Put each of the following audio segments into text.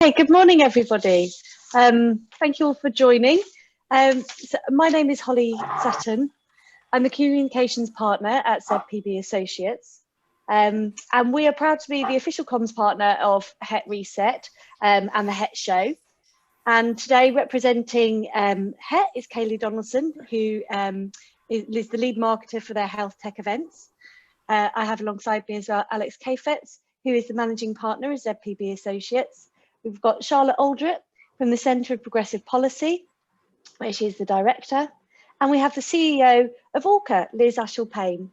Hey, good morning, everybody. Thank you all for joining. So my name is Holly Sutton. I'm a communications partner at ZPB Associates. And we are proud to be the official comms partner of HETT Reset and the HETT Show. And today representing HETT is Caylee Donaldson, who is the lead marketer for their health tech events. I have alongside me as well Alex Kafetz, who is the managing partner of ZPB Associates. We've got Charlotte Alldritt from the Centre of Progressive Policy, where she is the director. And we have the CEO of ORCHA, Liz Ashall Payne.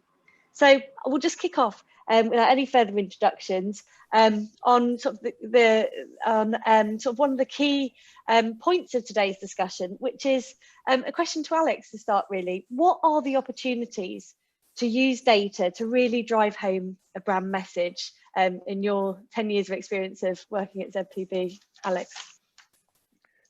So we'll just kick off without any further introductions on sort of one of the key points of today's discussion, which is a question to Alex to start really. What are the opportunities to use data to really drive home a brand message in your 10 years of experience of working at ZPB, Alex?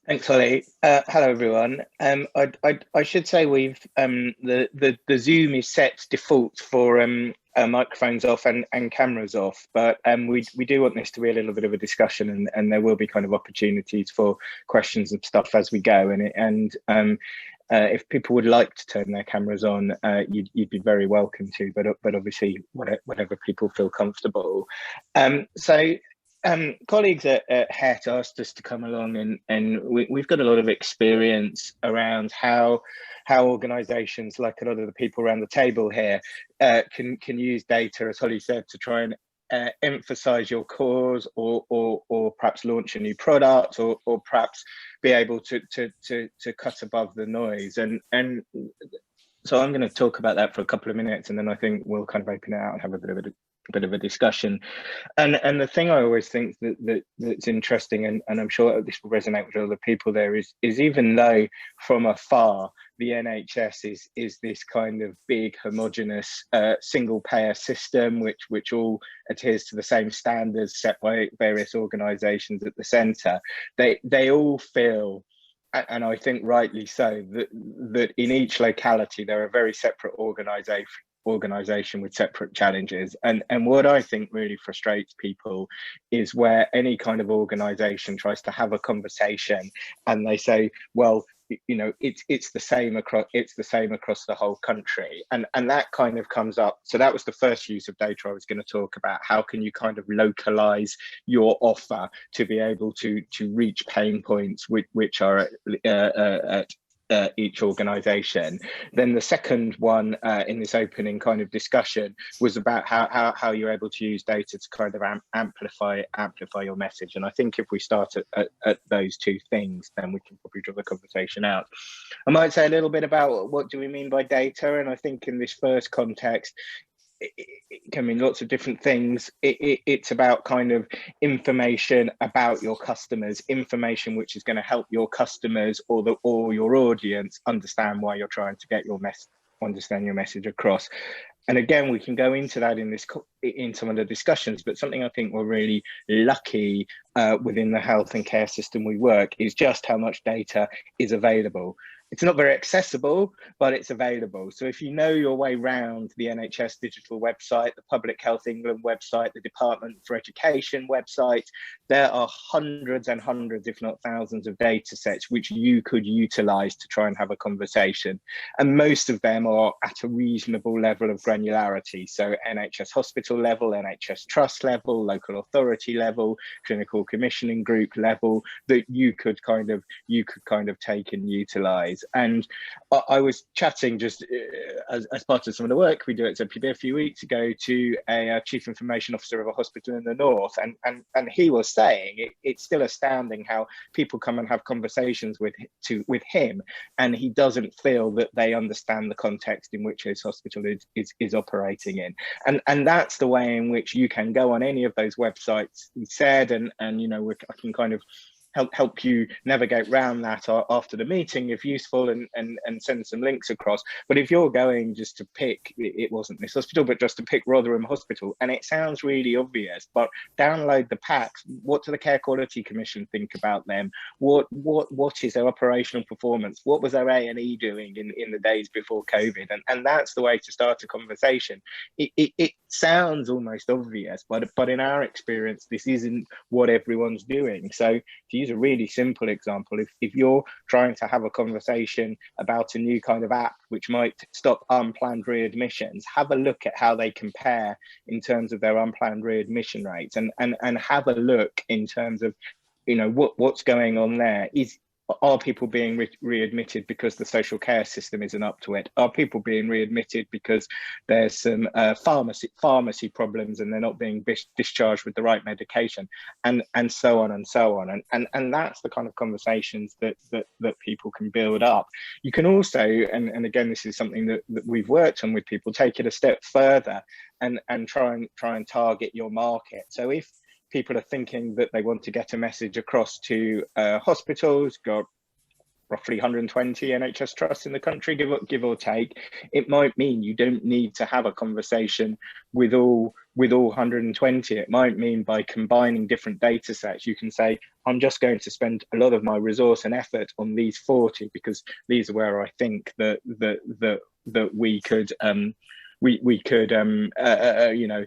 Thanks, Holly. Hello, everyone. I should say we've the Zoom is set default for microphones off and cameras off, but we do want this to be a little bit of a discussion, and there will be kind of opportunities for questions and stuff as we go. If people would like to turn their cameras on, you'd be very welcome to, but obviously whatever people feel comfortable. Colleagues at HETT asked us to come along, and we've got a lot of experience around how organisations, like a lot of the people around the table here, can use data, as Holly said, to try and emphasize your cause, or perhaps launch a new product, or perhaps be able to cut above the noise. And so I'm going to talk about that for a couple of minutes, and then I think we'll kind of open it out and have a bit of a discussion. And the thing I always think that's interesting, and I'm sure this will resonate with other people there, is even though from afar the NHS is this kind of big homogenous single payer system which all adheres to the same standards set by various organisations at the centre, they all feel, and I think rightly so, that in each locality there are very separate organisation with separate challenges, and what I think really frustrates people is where any kind of organisation tries to have a conversation and they say, well, you know, it's the same across the whole country, and that kind of comes up. So that was the first use of data I was going to talk about. How can you kind of localize your offer to be able to reach pain points which are at each organisation? Then the second one in this opening kind of discussion was about how you're able to use data to kind of amplify your message. And I think if we start at those two things, then we can probably draw the conversation out. I might say a little bit about what do we mean by data, and I think in this first context, it can mean lots of different things. It's about kind of information about your customers, information which is going to help your customers or your audience understand why you're trying to get your message across. And again, we can go into that in some of the discussions, but something I think we're really lucky within the health and care system we work is just how much data is available. It's not very accessible, but it's available. So if you know your way around the NHS digital website, the Public Health England website, the Department for Education website, there are hundreds and hundreds, if not thousands, of data sets which you could utilize to try and have a conversation. And most of them are at a reasonable level of granularity. So NHS hospital level, NHS trust level, local authority level, clinical commissioning group level, that you could kind of take and utilize. And I was chatting just as part of some of the work we do at ZPB a few weeks ago to a chief information officer of a hospital in the north, and he was saying it's still astounding how people come and have conversations with him, and he doesn't feel that they understand the context in which his hospital is operating in. And that's the way in which you can go on any of those websites, he said, and you know, I can kind of help you navigate around that after the meeting if useful, and send some links across. But if you're going just to pick, it wasn't this hospital, but just to pick Rotherham Hospital, and it sounds really obvious, but download the packs. What do the Care Quality Commission think about them? What is their operational performance? What was their A&E doing in the days before COVID? And that's the way to start a conversation. It sounds almost obvious, but in our experience, this isn't what everyone's doing. So to use a really simple example, if you're trying to have a conversation about a new kind of app which might stop unplanned readmissions, have a look at how they compare in terms of their unplanned readmission rates, and have a look in terms of, you know, what's going on there. Are people being readmitted because the social care system isn't up to it? Are people being readmitted because there's some pharmacy problems and they're not being discharged with the right medication, and so on and so on? And that's the kind of conversations that people can build up. You can also, and again, this is something that we've worked on with people, take it a step further and try and target your market. So if people are thinking that they want to get a message across to hospitals, got roughly 120 NHS trusts in the country, give or take, it might mean you don't need to have a conversation with all 120. It might mean by combining different data sets, you can say, I'm just going to spend a lot of my resource and effort on these 40 because these are where I think that we could you know,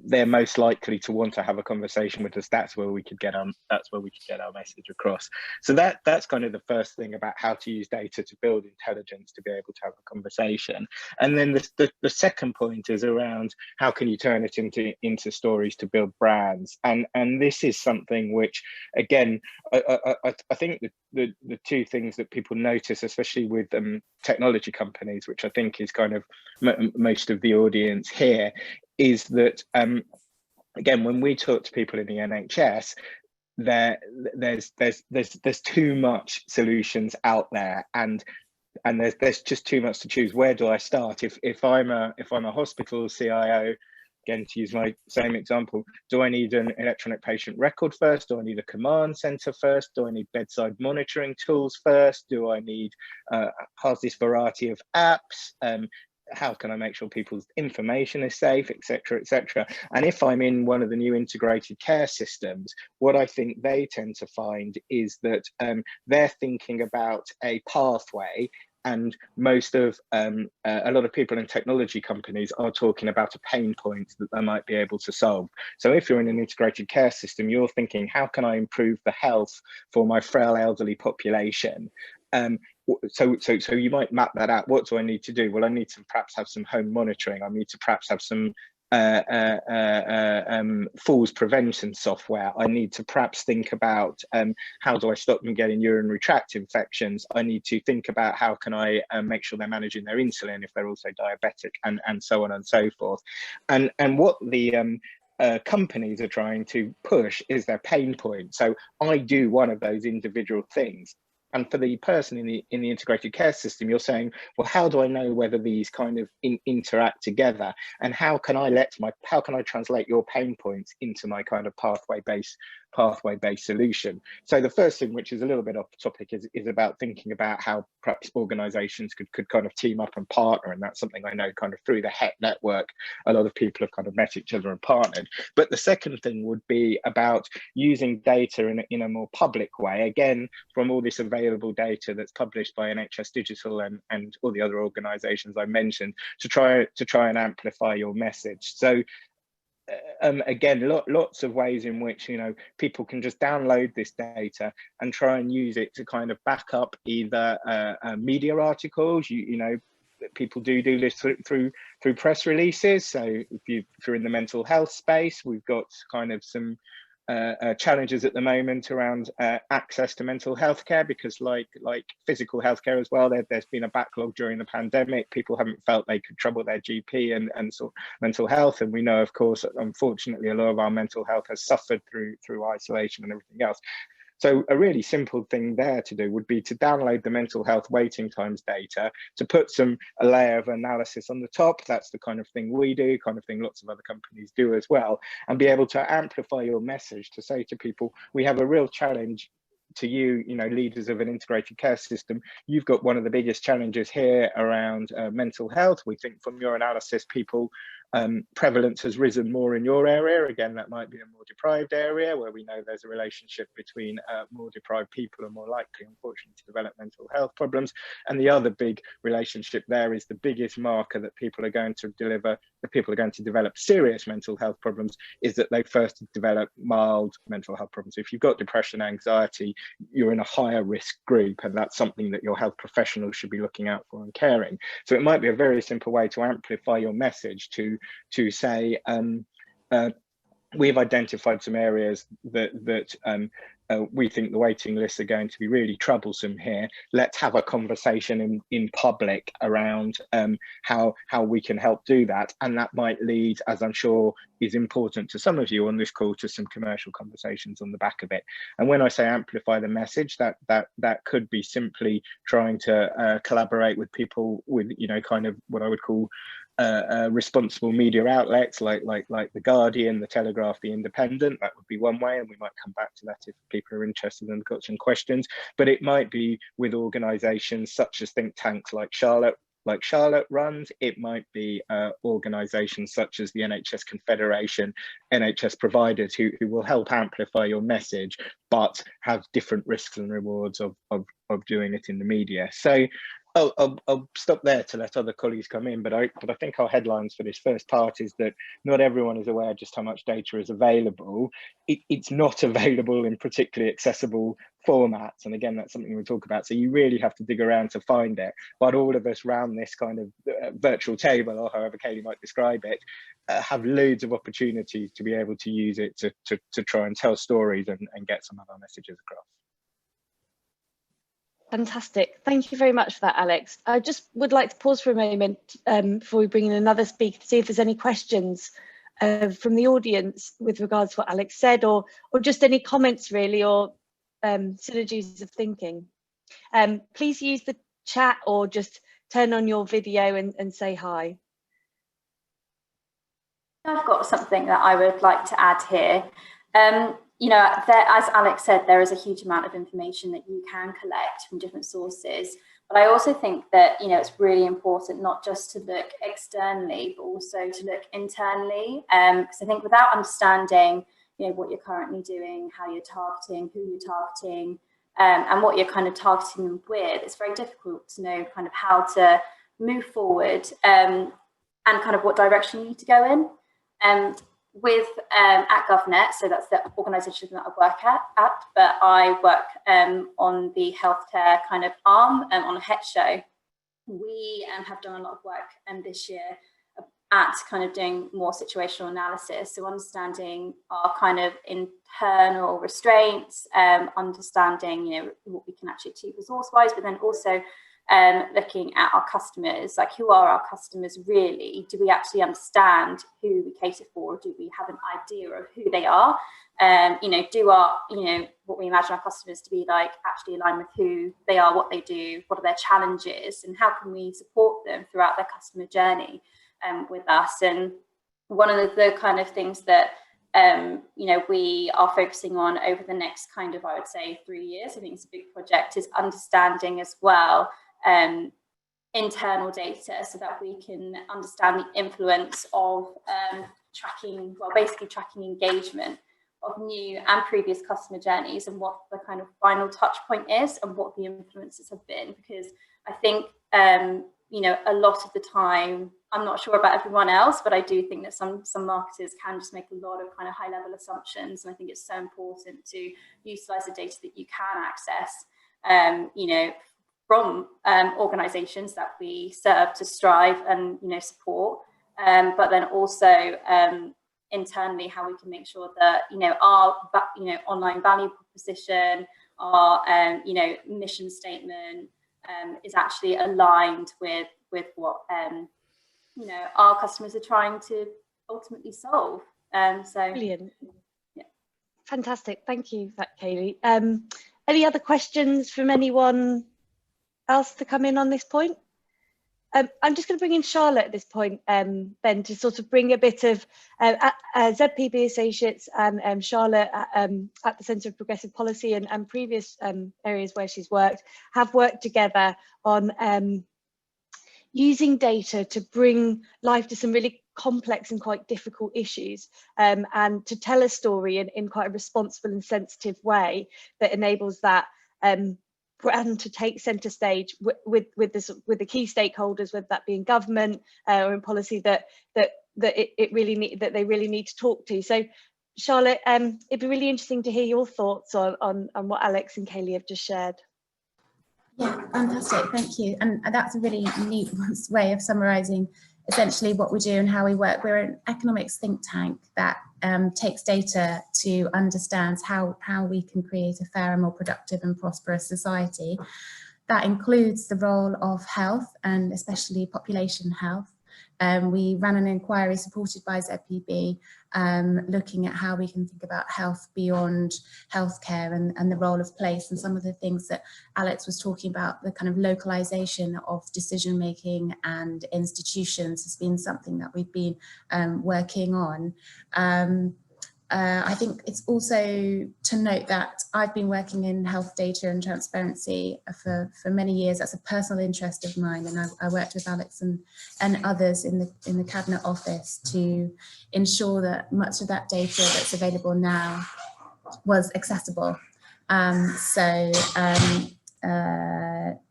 they're most likely to want to have a conversation with us. That's where we could get our message across. So that's kind of the first thing about how to use data to build intelligence to be able to have a conversation. And then the second point is around how can you turn it into stories to build brands. And this is something which, again, I think the two things that people notice, especially with technology companies, which I think is kind of most of the audience here, is that again, when we talk to people in the NHS, there's too much solutions out there, and there's just too much to choose. Where do I start? If I'm a hospital CIO, again, to use my same example, do I need an electronic patient record first? Do I need a command center first? Do I need bedside monitoring tools first? Do I need has this variety of apps? How can I make sure people's information is safe, etc., etc.? And if I'm in one of the new integrated care systems, what I think they tend to find is that they're thinking about a pathway, and most of a lot of people in technology companies are talking about a pain point that they might be able to solve. So if you're in an integrated care system, you're thinking, how can I improve the health for my frail elderly population? So you might map that out. What do I need to do? Well, I need to perhaps have some home monitoring. I need to perhaps have some falls prevention software. I need to perhaps think about how do I stop them getting urinary tract infections. I need to think about how can I make sure they're managing their insulin if they're also diabetic, and so on and so forth. And what the companies are trying to push is their pain point. So I do one of those individual things. And for the person in the integrated care system, you're saying, well, how do I know whether these kind of interact together? And how can I translate your pain points into my kind of pathway-based solution? So the first thing, which is a little bit off topic, is about thinking about how perhaps organizations could kind of team up and partner. And that's something I know kind of through the HETT network, a lot of people have kind of met each other and partnered. But the second thing would be about using data in a more public way, again, from all this available data that's published by NHS Digital and all the other organizations I mentioned, to try and amplify your message. So again, lots of ways in which, you know, people can just download this data and try and use it to kind of back up either media articles. You know, people do this through press releases. So if you're in the mental health space, we've got kind of some challenges at the moment around access to mental health care, because like physical healthcare as well, there's been a backlog during the pandemic. People haven't felt they could trouble their GP and sort of mental health. And we know, of course, unfortunately, a lot of our mental health has suffered through isolation and everything else. So a really simple thing there to do would be to download the mental health waiting times data, to put a layer of analysis on the top. That's the kind of thing we do, kind of thing lots of other companies do as well, and be able to amplify your message to say to people, we have a real challenge to you, you know, leaders of an integrated care system. You've got one of the biggest challenges here around mental health. We think from your analysis, people prevalence has risen more in your area. Again, that might be a more deprived area where we know there's a relationship between more deprived people are more likely, unfortunately, to develop mental health problems. And the other big relationship there is the biggest marker that people are going to develop serious mental health problems is that they first develop mild mental health problems. If you've got depression, anxiety, you're in a higher risk group, and that's something that your health professionals should be looking out for and caring. So it might be a very simple way to amplify your message to say, we've identified some areas that we think the waiting lists are going to be really troublesome here. Let's have a conversation in public around how we can help do that. And that might lead, as I'm sure is important to some of you on this call, to some commercial conversations on the back of it. And when I say amplify the message, that could be simply trying to collaborate with people with, you know, kind of what I would call responsible media outlets like the Guardian, the Telegraph, the Independent. That would be one way, and we might come back to that if people are interested and got some questions. But it might be with organisations such as think tanks like Charlotte runs. It might be organisations such as the NHS Confederation, NHS providers who will help amplify your message, but have different risks and rewards of doing it in the media. So I'll stop there to let other colleagues come in, but I think our headlines for this first part is that not everyone is aware just how much data is available. It's not available in particularly accessible formats, and again, that's something we'll talk about. So you really have to dig around to find it. But all of us around this kind of virtual table, or however Caylee might describe it, have loads of opportunities to be able to use it to try and tell stories and get some of our messages across. Fantastic. Thank you very much for that, Alex. I just would like to pause for a moment before we bring in another speaker to see if there's any questions from the audience with regards to what Alex said, or just any comments really, or synergies of thinking. Please use the chat or just turn on your video and say hi. I've got something that I would like to add here. You know, as Alex said, there is a huge amount of information that you can collect from different sources. But I also think that, you know, it's really important not just to look externally, but also to look internally. Because I think without understanding, you know, what you're currently doing, how you're targeting, who you're targeting, and what you're kind of targeting them with, it's very difficult to know kind of how to move forward and kind of what direction you need to go in. With at GovNet, so that's the organisation that I work at, but I work on the healthcare kind of arm on a HETT show. We have done a lot of work this year at kind of doing more situational analysis, so understanding our kind of internal restraints, understanding, you know, what we can actually achieve resource-wise, but then also looking at our customers, like who are our customers really? Do we actually understand who we cater for? Do we have an idea of who they are? You know, do our, you know, what we imagine our customers to be like actually align with who they are, what they do, what are their challenges, and how can we support them throughout their customer journey with us? And one of the kind of things that you know, we are focusing on over the next kind of, I would say, 3 years, I think it's a big project, is understanding as well internal data, so that we can understand the influence of tracking, well, basically tracking engagement of new and previous customer journeys, and what the kind of final touch point is and what the influences have been. Because I think you know, a lot of the time, I'm not sure about everyone else, but I do think that some marketers can just make a lot of kind of high level assumptions, and I think it's so important to utilize the data that you can access, you know, from organizations that we serve to strive and, you know, support, but then also internally how we can make sure that, you know, our, you know, online value proposition, our you know, mission statement is actually aligned with what you know, our customers are trying to ultimately solve. So Brilliant. Yeah. Fantastic. Thank you for that, Caylee. Any other questions from anyone else to come in on this point? I'm just going to bring in Charlotte at this point, then, to sort of bring a bit of ZPB Associates and Charlotte at the Centre of Progressive Policy and previous areas where she's worked, have worked together on using data to bring life to some really complex and quite difficult issues, and to tell a story in quite a responsible and sensitive way that enables that brand to take centre stage with the key stakeholders, whether that be in government or in policy, that they really need to talk to. So Charlotte, it'd be really interesting to hear your thoughts on what Alex and Caylee have just shared. Yeah, fantastic, thank you. And that's a really neat way of summarising essentially what we do and how we work. We're an economics think tank that takes data to understand how we can create a fair and more productive and prosperous society. That includes the role of health, and especially population health. We ran an inquiry supported by ZPB looking at how we can think about health beyond healthcare and the role of place, and some of the things that Alex was talking about, the kind of localization of decision making and institutions, has been something that we've been working on. I think it's also to note that I've been working in health data and transparency for many years. That's a personal interest of mine, and I worked with Alex and others in the Cabinet Office to ensure that much of that data that's available now was accessible.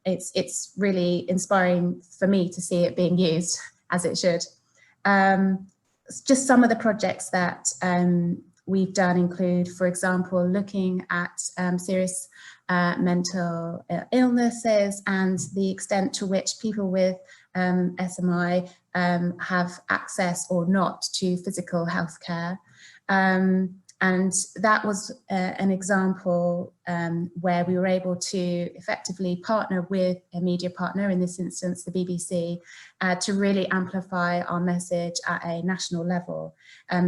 It's really inspiring for me to see it being used as it should. Just some of the projects that we've done include, for example, looking at serious mental illnesses and the extent to which people with SMI have access or not to physical health care. And that was an example where we were able to effectively partner with a media partner, in this instance the BBC, to really amplify our message at a national level,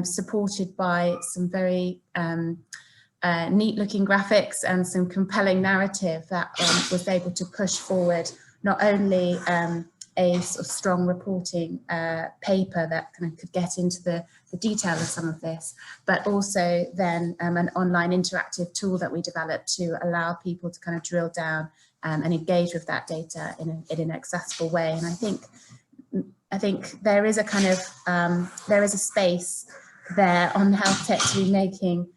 supported by some very neat looking graphics and some compelling narrative that was able to push forward not only a sort of strong reporting paper that kind of could get into the detail of some of this, but also then an online interactive tool that we developed to allow people to kind of drill down and engage with that data in an accessible way. And I think there is a kind of there is a space there on health tech to be making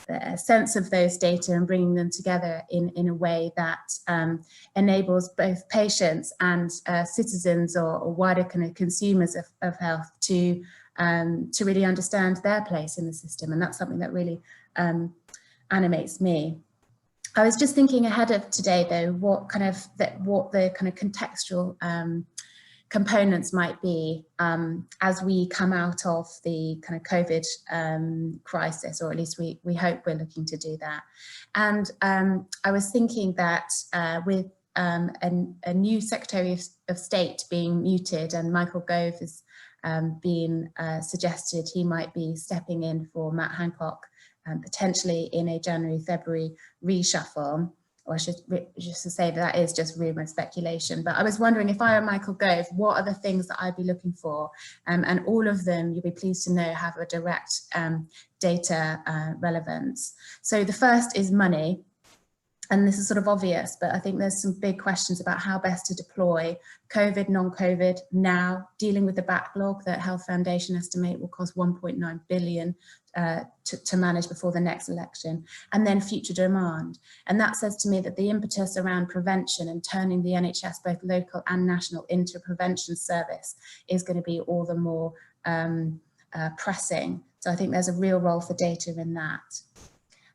a sense of those data and bringing them together in a way that enables both patients and citizens or wider kind of consumers of health to really understand their place in the system. And that's something that really animates me. I was just thinking ahead of today, though, what the kind of contextual components might be as we come out of the kind of COVID crisis, or at least we hope we're looking to do that. And I was thinking that with a new Secretary of State being muted, and Michael Gove has been suggested he might be stepping in for Matt Hancock, potentially in a January-February reshuffle. Or I should just to say that is just rumour speculation. But I was wondering, if I were Michael Gove, what are the things that I'd be looking for? And all of them, you'll be pleased to know, have a direct data relevance. So the first is money. And this is sort of obvious, but I think there's some big questions about how best to deploy COVID, non-COVID now, dealing with the backlog that Health Foundation estimate will cost 1.9 billion to manage before the next election, and then future demand. And that says to me that the impetus around prevention and turning the NHS, both local and national, into a prevention service is going to be all the more pressing. So I think there's a real role for data in that.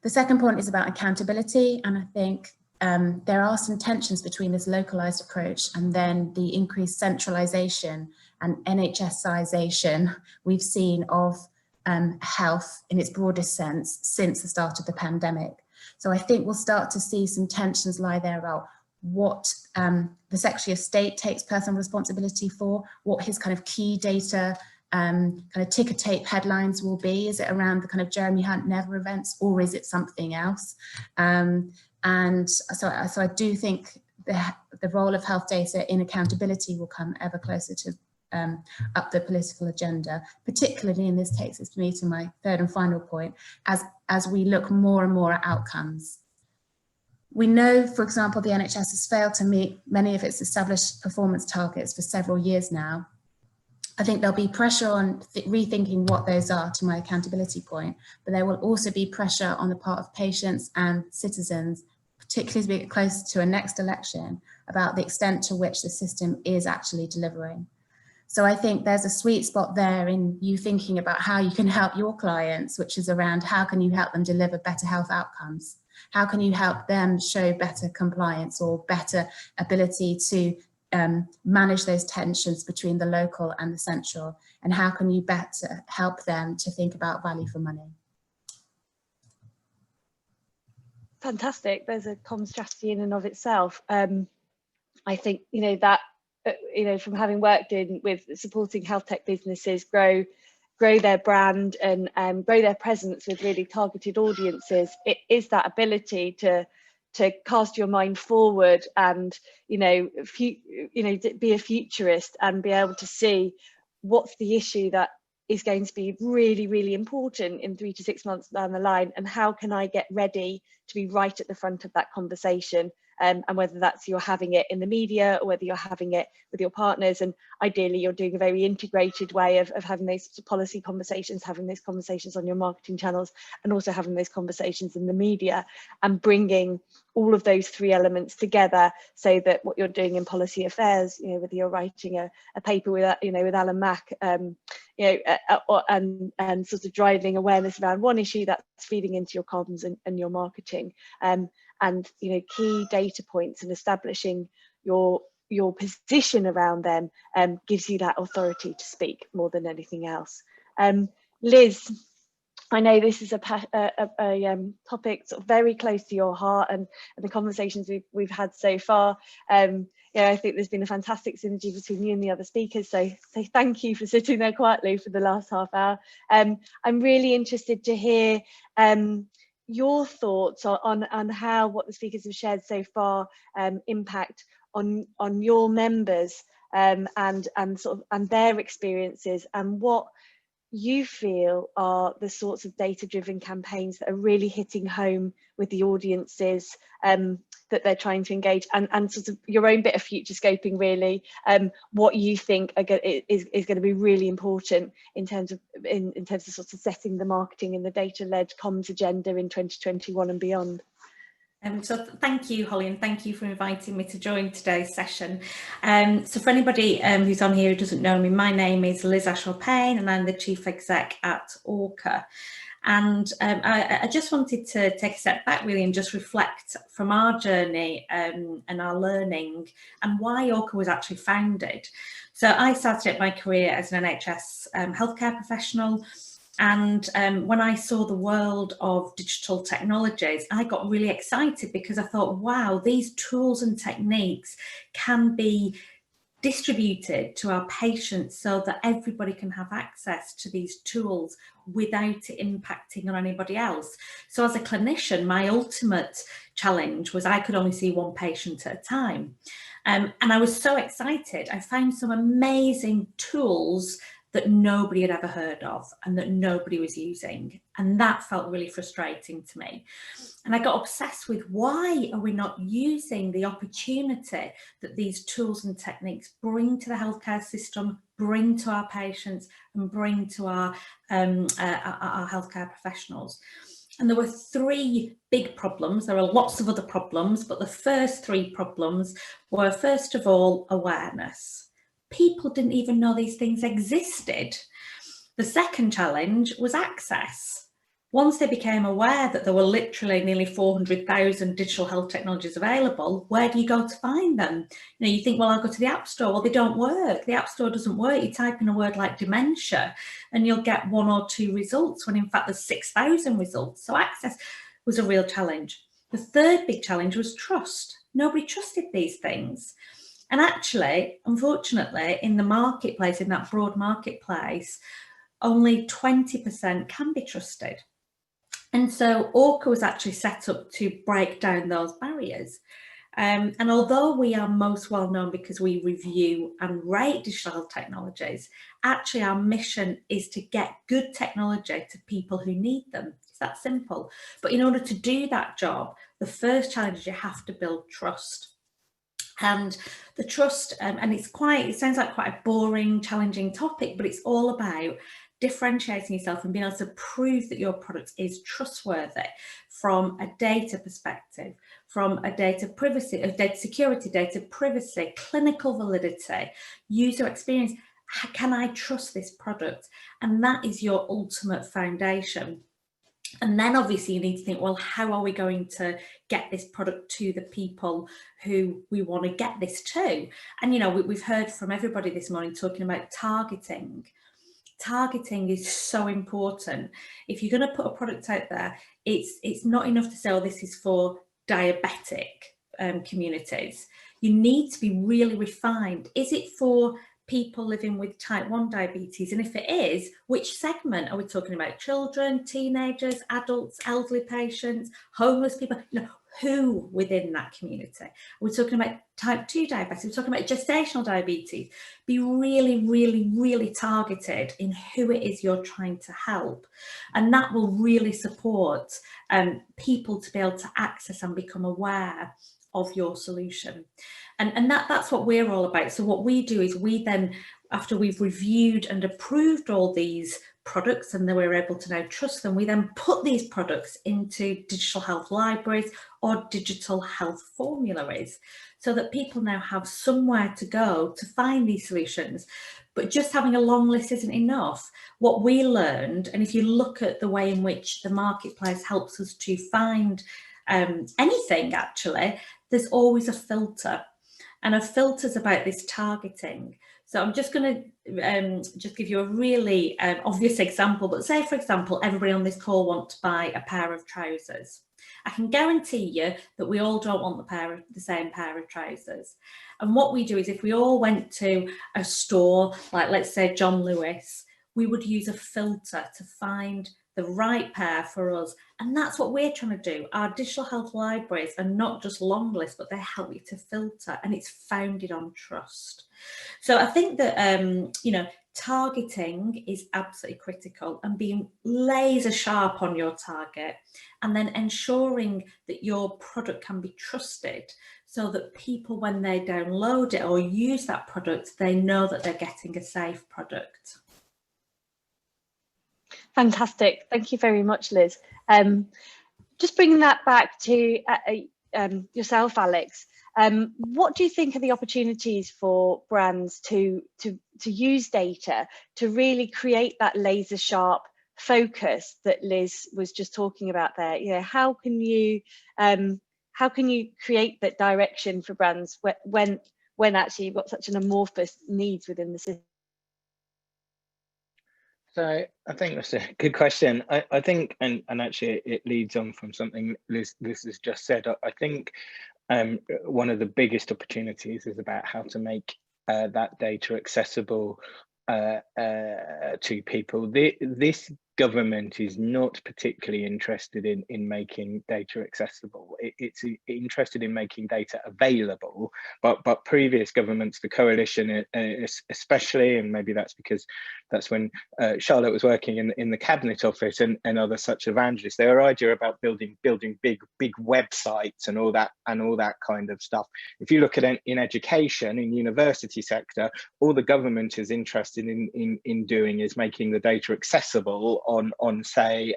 The second point is about accountability, and I think there are some tensions between this localised approach and then the increased centralisation and NHSisation we've seen of health in its broadest sense since the start of the pandemic. So I think we'll start to see some tensions lie there about what the Secretary of State takes personal responsibility for, what his kind of key data kind of ticker tape headlines will be. Is it around the kind of Jeremy Hunt Never events, or is it something else? And so I do think the role of health data in accountability will come ever closer to up the political agenda, particularly, and this takes me to my third and final point, as we look more and more at outcomes. We know, for example, the NHS has failed to meet many of its established performance targets for several years now. I think there'll be pressure on rethinking what those are, to my accountability point, but there will also be pressure on the part of patients and citizens, particularly as we get close to a next election, about the extent to which the system is actually delivering. So I think there's a sweet spot there in you thinking about how you can help your clients, which is around how can you help them deliver better health outcomes? How can you help them show better compliance or better ability to manage those tensions between the local and the central? And how can you better help them to think about value for money? Fantastic. There's a common strategy in and of itself. I think, that, from having worked with supporting health tech businesses grow their brand and grow their presence with really targeted audiences, it is that ability to cast your mind forward and, be a futurist and be able to see what's the issue that is going to be really, really important in 3 to 6 months down the line, and how can I get ready to be right at the front of that conversation, and whether that's you're having it in the media or whether you're having it with your partners, and ideally you're doing a very integrated way of having those policy conversations, having those conversations on your marketing channels, and also having those conversations in the media, and bringing all of those 3 elements together, so that what you're doing in policy affairs, whether you're writing a paper with with Alan Mack, and sort of driving awareness around one issue, that's feeding into your comms and your marketing, and key data points, and establishing your position around them gives you that authority to speak more than anything else. Liz, I know this is a topic sort of very close to your heart, and the conversations we've had so far. I think there's been a fantastic synergy between you and the other speakers, so thank you for sitting there quietly for the last half hour. I'm really interested to hear your thoughts on how what the speakers have shared so far impact on your members, and their experiences, and what you feel are the sorts of data-driven campaigns that are really hitting home with the audiences that they're trying to engage, and sort of your own bit of future scoping, really, what you think is going to be really important in terms of sort of setting the marketing and the data-led comms agenda in 2021 and beyond. So thank you, Holly, and thank you for inviting me to join today's session. So for anybody who's on here who doesn't know me, my name is Liz Ashall Payne, and I'm the Chief Exec at ORCHA. And I just wanted to take a step back, really, and just reflect from our journey and our learning, and why ORCHA was actually founded. So I started my career as an NHS healthcare professional. And when I saw the world of digital technologies, I got really excited, because I thought, wow, these tools and techniques can be distributed to our patients so that everybody can have access to these tools without it impacting on anybody else. So as a clinician, my ultimate challenge was I could only see one patient at a time. And I was so excited. I found some amazing tools that nobody had ever heard of and that nobody was using. And that felt really frustrating to me. And I got obsessed with, why are we not using the opportunity that these tools and techniques bring to the healthcare system, bring to our patients, and bring to our healthcare professionals? And there were 3 big problems. There are lots of other problems, but the first 3 problems were, first of all, awareness. People didn't even know these things existed. The second challenge was access. Once they became aware that there were literally nearly 400,000 digital health technologies available, where do you go to find them? You think, well, I'll go to the App Store. Well, they don't work. The App Store doesn't work. You type in a word like dementia and you'll get 1 or 2 results, when in fact there's 6,000 results. So access was a real challenge. The third big challenge was trust. Nobody trusted these things. And actually, unfortunately, in the marketplace, in that broad marketplace, only 20% can be trusted. And so ORCHA was actually set up to break down those barriers. And although we are most well known because we review and rate digital health technologies, actually our mission is to get good technology to people who need them. It's that simple. But in order to do that job, the first challenge is you have to build trust. And the trust, and it sounds like quite a boring, challenging topic, but it's all about differentiating yourself and being able to prove that your product is trustworthy from a data perspective, from a data privacy, of data security, data privacy, clinical validity, user experience. Can I trust this product? And that is your ultimate foundation. And then obviously you need to think, well, how are we going to get this product to the people who we want to get this to? And, you know, we've heard from everybody this morning talking about targeting. Targeting is so important. If you're going to put a product out there, it's not enough to say, oh, this is for diabetic communities. You need to be really refined. Is it for people living with type 1 diabetes? And if it is, which segment? Are we talking about children, teenagers, adults, elderly patients, homeless people? You know, who within that community? We're talking about type 2 diabetes, we're talking about gestational diabetes. Be really, really, really targeted in who it is you're trying to help. And that will really support people to be able to access and become aware of your solution. And that's what we're all about. So what we do is we then, after we've reviewed and approved all these products and then we're able to now trust them, we then put these products into digital health libraries or digital health formularies so that people now have somewhere to go to find these solutions. But just having a long list isn't enough. What we learned, and if you look at the way in which the marketplace helps us to find anything, actually, there's always a filter. And a filter's about this targeting. So I'm just going to just give you a really obvious example, but say, for example, everybody on this call wants to buy a pair of trousers. I can guarantee you that we all don't want the same pair of trousers. And what we do is if we all went to a store, like let's say John Lewis, we would use a filter to find the right pair for us. And that's what we're trying to do. Our digital health libraries are not just long lists, but they help you to filter, and it's founded on trust. So I think that, you know, targeting is absolutely critical, and being laser sharp on your target, and then ensuring that your product can be trusted so that people, when they download it or use that product, they know that they're getting a safe product. Fantastic. Thank you very much, Liz. Just bringing that back to yourself, Alex. What do you think are the opportunities for brands to use data to really create that laser sharp focus that Liz was just talking about there? You know, how can you create that direction for brands when actually you've got such an amorphous needs within the system? So I think that's a good question. I think, and actually it leads on from something Liz has just said. I think one of the biggest opportunities is about how to make that data accessible to people. This government is not particularly interested in making data accessible. It's interested in making data available, but previous governments, the coalition especially, and maybe that's because that's when Charlotte was working in the cabinet office and other such evangelists, their idea about building big websites and all that kind of stuff. If you look at in education, in university sector, all the government is interested in doing is making the data accessible on say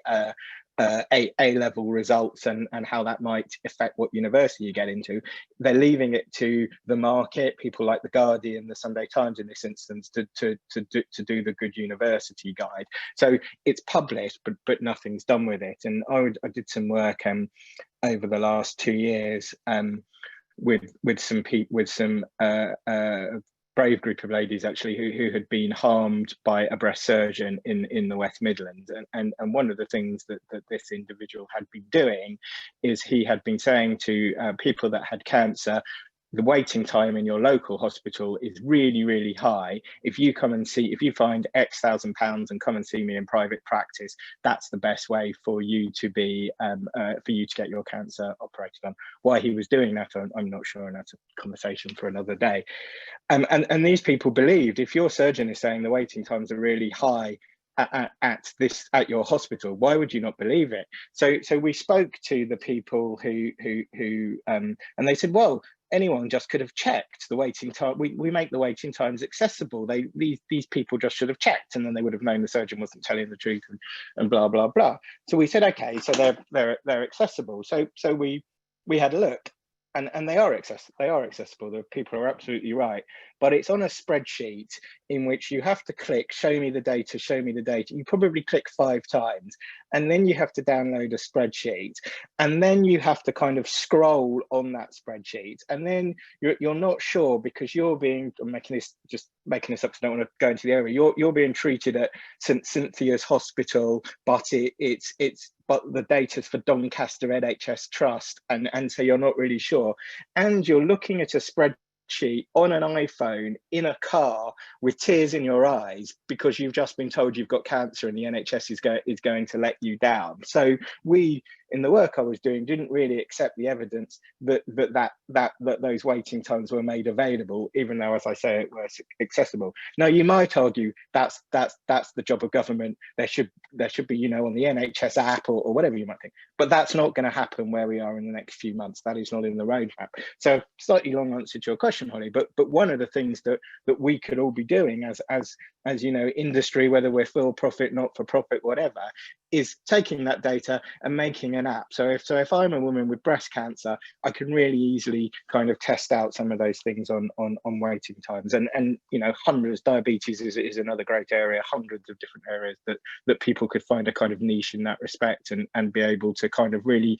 A-level results and how that might affect what university you get into. They're leaving it to the market, people like the Guardian, the Sunday Times in this instance, to do the Good University Guide. So it's published, but nothing's done with it. And I did some work over the last 2 years with some brave group of ladies actually who had been harmed by a breast surgeon in the West Midlands, and one of the things that this individual had been doing is he had been saying to people that had cancer, the waiting time in your local hospital is really high. If you find X £1,000 and come and see me in private practice, that's the best way for you to be for you to get your cancer operated on. Why he was doing that, I'm not sure, and that's a conversation for another day. And these people believed, if your surgeon is saying the waiting times are really high at your hospital, why would you not believe it? So we spoke to the people who and they said, well, anyone just could have checked the waiting time. We make the waiting times accessible. These people just should have checked, and then they would have known the surgeon wasn't telling the truth, and blah blah blah. So we said, okay, so they're accessible. So we had a look, and they are accessible. The people are absolutely right, but it's on a spreadsheet in which you have to click show me the data, show me the data. You probably click 5 times, and then you have to download a spreadsheet, and then you have to kind of scroll on that spreadsheet, and then you're not sure because you're being, I'm making this up, so I don't want to go into the area. You're being treated at St Cynthia's Hospital, but but the data's for Doncaster NHS Trust, and so you're not really sure, and you're looking at a spreadsheet on an iPhone in a car with tears in your eyes because you've just been told you've got cancer and the NHS is going to let you down. So we, in the work I was doing, didn't really accept the evidence that those waiting times were made available, even though, as I say, it was accessible. Now, you might argue that's the job of government. There should be, you know, on the NHS app or whatever you might think, but that's not going to happen where we are in the next few months. That is not in the roadmap. So slightly long answer to your question, Holly, but one of the things that we could all be doing as you know, industry, whether we're for profit, not for profit, whatever, is taking that data and making an app. So if I'm a woman with breast cancer, I can really easily kind of test out some of those things on waiting times. And you know, diabetes is another great area, hundreds of different areas that people could find a kind of niche in that respect and be able to kind of really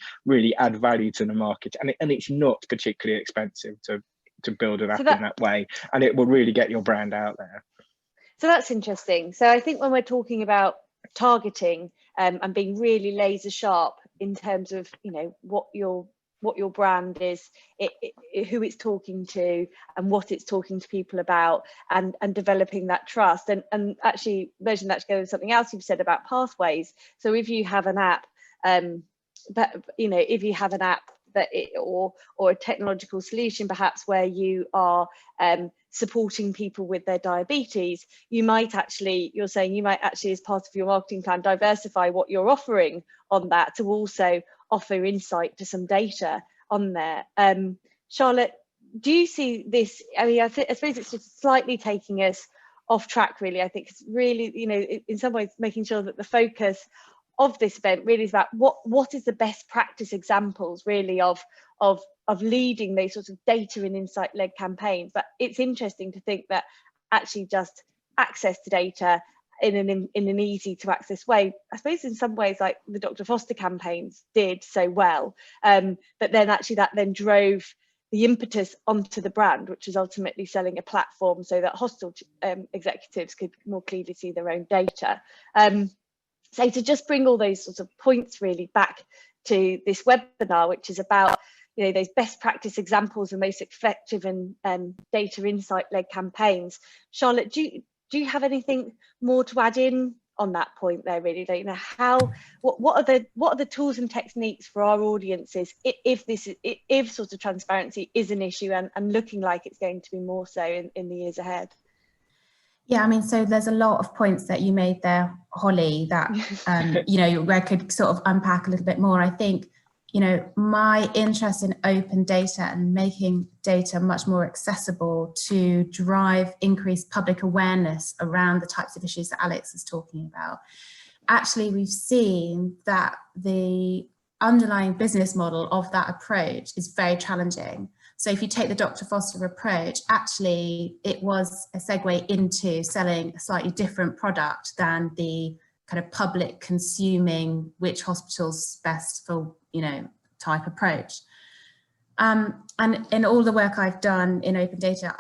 add value to the market. And it's not particularly expensive to build an app in that way, and it will really get your brand out there. So that's interesting. So I think when we're talking about targeting and being really laser sharp in terms of, you know, what your brand is, who it's talking to and what it's talking to people about, and developing that trust, and actually merging that together with something else you've said about pathways. So if you have an app, or a technological solution perhaps where you are supporting people with their diabetes, you might actually, as part of your marketing plan, diversify what you're offering on that to also offer insight to some data on there. Charlotte, do you see this? I mean, I suppose it's just slightly taking us off track, really. I think it's really, you know, in some ways making sure that the focus of this event really is about what is the best practice examples really of leading those sorts of data and insight led campaigns. But it's interesting to think that actually just access to data in an easy to access way, I suppose in some ways like the Dr. Foster campaigns did so well, but then actually that then drove the impetus onto the brand, which is ultimately selling a platform so that hospital executives could more clearly see their own data. So to just bring all those sorts of points really back to this webinar, which is about, you know, those best practice examples and most effective and data insight led campaigns. Charlotte, do you have anything more to add in on that point there? Really, like, you know, what are the tools and techniques for our audiences if sort of transparency is an issue and looking like it's going to be more so in the years ahead? Yeah, I mean, so there's a lot of points that you made there, Holly, that, you know, where I could sort of unpack a little bit more. I think, you know, my interest in open data and making data much more accessible to drive increased public awareness around the types of issues that Alex is talking about. Actually, we've seen that the underlying business model of that approach is very challenging. So if you take the Dr. Foster approach, actually it was a segue into selling a slightly different product than the kind of public consuming which hospital's best for, you know, type approach. And in all the work I've done in open data,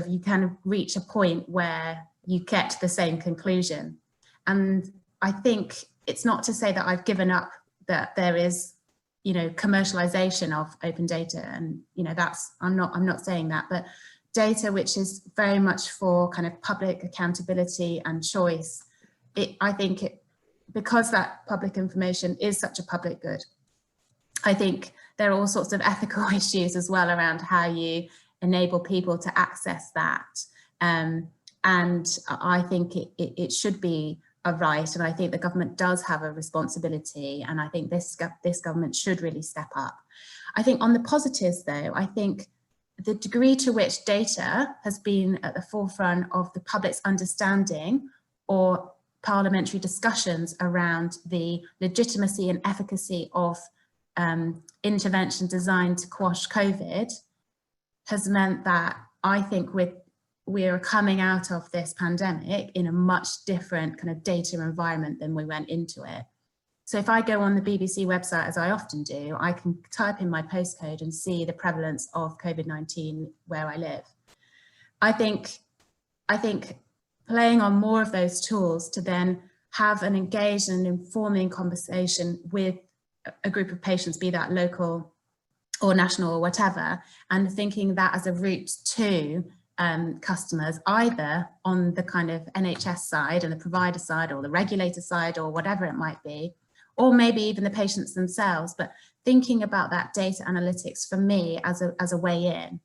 you kind of reach a point where you get to the same conclusion. And I think it's not to say that I've given up that there is, you know, commercialization of open data, and, you know, I'm not saying that, but data which is very much for kind of public accountability and choice, I think because that public information is such a public good, I think there are all sorts of ethical issues as well around how you enable people to access that, and I think it should be a right, and I think the government does have a responsibility, and I think this government should really step up. I think on the positives though, I think the degree to which data has been at the forefront of the public's understanding or parliamentary discussions around the legitimacy and efficacy of intervention designed to quash COVID has meant that I think we're coming out of this pandemic in a much different kind of data environment than we went into it. So if I go on the BBC website, as I often do, I can type in my postcode and see the prevalence of COVID-19 where I live. I think playing on more of those tools to then have an engaged and informing conversation with a group of patients, be that local or national or whatever, and thinking that as a route to customers, either on the kind of NHS side and the provider side or the regulator side or whatever it might be, or maybe even the patients themselves, but thinking about that data analytics for me as a way in,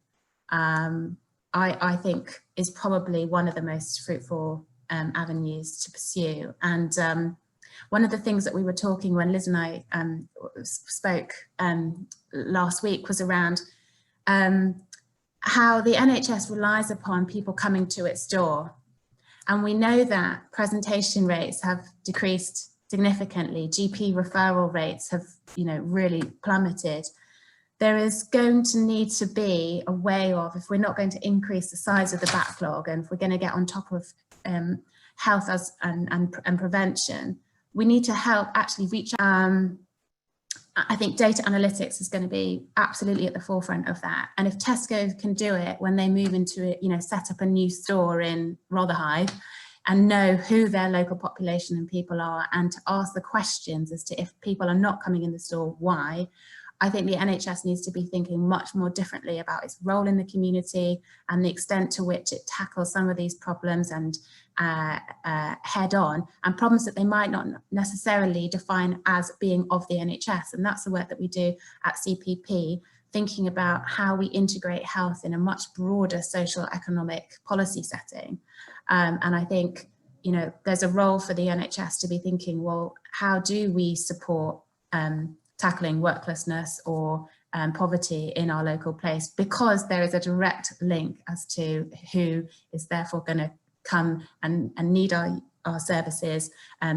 I think is probably one of the most fruitful avenues to pursue. And one of the things that we were talking when Liz and I spoke last week was around how the NHS relies upon people coming to its door. And we know that presentation rates have decreased significantly. GP referral rates have, really plummeted. There is going to need to be a way of, if we're not going to increase the size of the backlog and if we're going to get on top of health and prevention, we need to help actually reach. I think data analytics is going to be absolutely at the forefront of that. And if Tesco can do it when they move into it, set up a new store in Rotherhithe and know who their local population and people are, and to ask the questions as to if people are not coming in the store, why. I think the NHS needs to be thinking much more differently about its role in the community and the extent to which it tackles some of these problems and head on, and problems that they might not necessarily define as being of the NHS. And that's the work that we do at CPP, thinking about how we integrate health in a much broader social economic policy setting. And I think, there's a role for the NHS to be thinking, well, how do we support tackling worklessness or poverty in our local place, because there is a direct link as to who is therefore going to come and need our services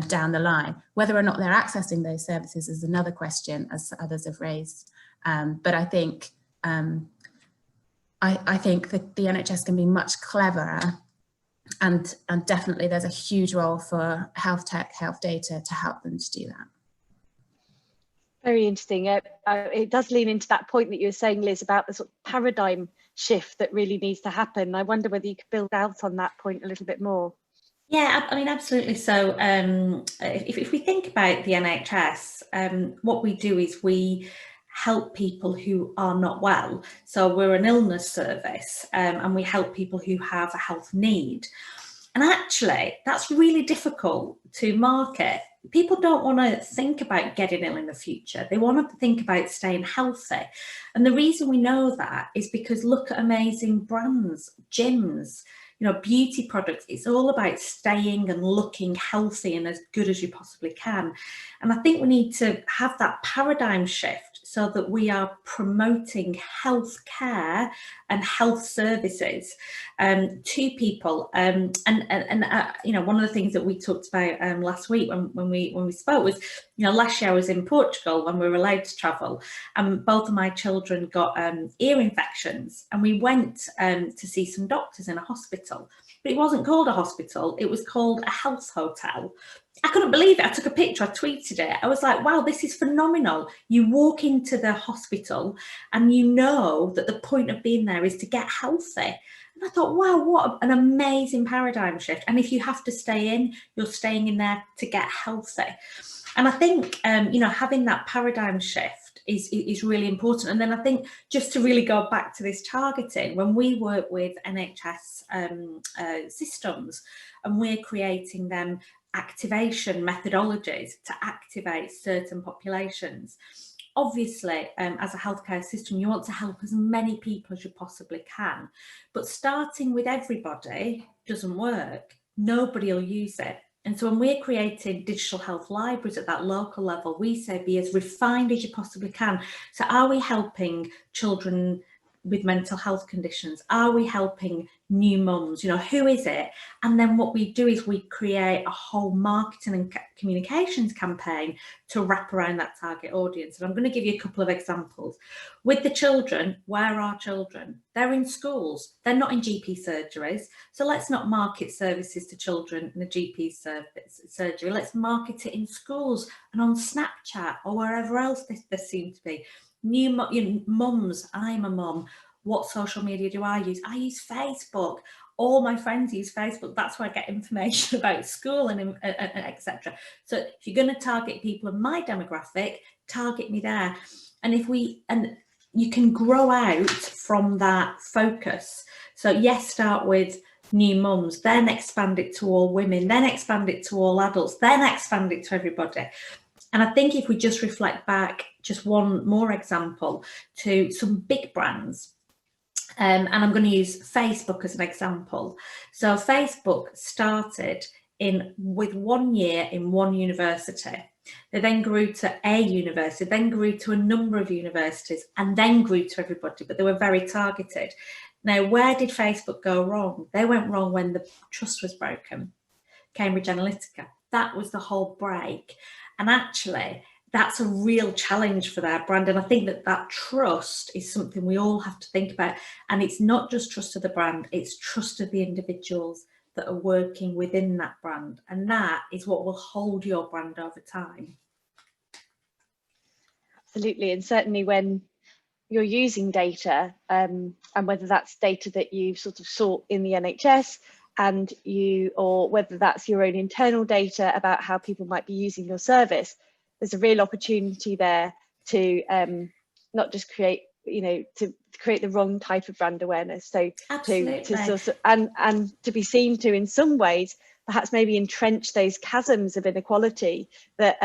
down the line. Whether or not they're accessing those services is another question, as others have raised. But I think I think that the NHS can be much cleverer, and definitely there's a huge role for health tech, health data to help them to do that. Very interesting. It does lean into that point that you were saying, Liz, about the sort of paradigm shift that really needs to happen. I wonder whether you could build out on that point a little bit more. Yeah, I mean, absolutely. So if we think about the NHS, what we do is we help people who are not well. So we're an illness service, and we help people who have a health need. And actually, that's really difficult to market. People don't want to think about getting ill in the future. They want to think about staying healthy. And the reason we know that is because look at amazing brands, gyms, beauty products. It's all about staying and looking healthy and as good as you possibly can. And I think we need to have that paradigm shift so that we are promoting health care and health services to people. And one of the things that we talked about last week when we spoke was, last year I was in Portugal when we were allowed to travel, and both of my children got ear infections, and we went to see some doctors in a hospital. But it wasn't called a hospital, it was called a health hotel. I couldn't believe it. I took a picture, I tweeted it. I was like, wow, this is phenomenal. You walk into the hospital and you know that the point of being there is to get healthy. And I thought, wow, what an amazing paradigm shift. And if you have to stay in, you're staying in there to get healthy. And I think, having that paradigm shift is really important. And then I think, just to really go back to this targeting, when we work with NHS systems and we're creating them activation methodologies to activate certain populations, obviously as a healthcare system you want to help as many people as you possibly can, but starting with everybody doesn't work. Nobody will use it. And so when we're creating digital health libraries at that local level, we say be as refined as you possibly can. So are we helping children with mental health conditions? Are we helping new mums? You know, who is it? And then what we do is we create a whole marketing and communications campaign to wrap around that target audience. And I'm going to give you a couple of examples. With the children, where are children? They're in schools. They're not in GP surgeries. So let's not market services to children in a GP surgery. Let's market it in schools and on Snapchat or wherever else there seem to be. New mums, I'm a mum. What social media do I use? I use Facebook. All my friends use Facebook. That's where I get information about school and etc. So if you're going to target people in my demographic, target me there. And you can grow out from that focus. So yes, start with new mums, then expand it to all women, then expand it to all adults, then expand it to everybody. And I think if we just reflect back, just one more example to some big brands, and I'm going to use Facebook as an example. So Facebook started with 1 year in one university. They then grew to a university, then grew to a number of universities, and then grew to everybody, but they were very targeted. Now, where did Facebook go wrong? They went wrong when the trust was broken. Cambridge Analytica, that was the whole break. And actually, that's a real challenge for their brand. And I think that trust is something we all have to think about. And it's not just trust of the brand, it's trust of the individuals that are working within that brand. And that is what will hold your brand over time. Absolutely. And certainly when you're using data, and whether that's data that you sort of sought in the NHS, or whether that's your own internal data about how people might be using your service, there's a real opportunity there to not just create, to create the wrong type of brand awareness. So to sort of, and to be seen to, in some ways, perhaps maybe entrench those chasms of inequality that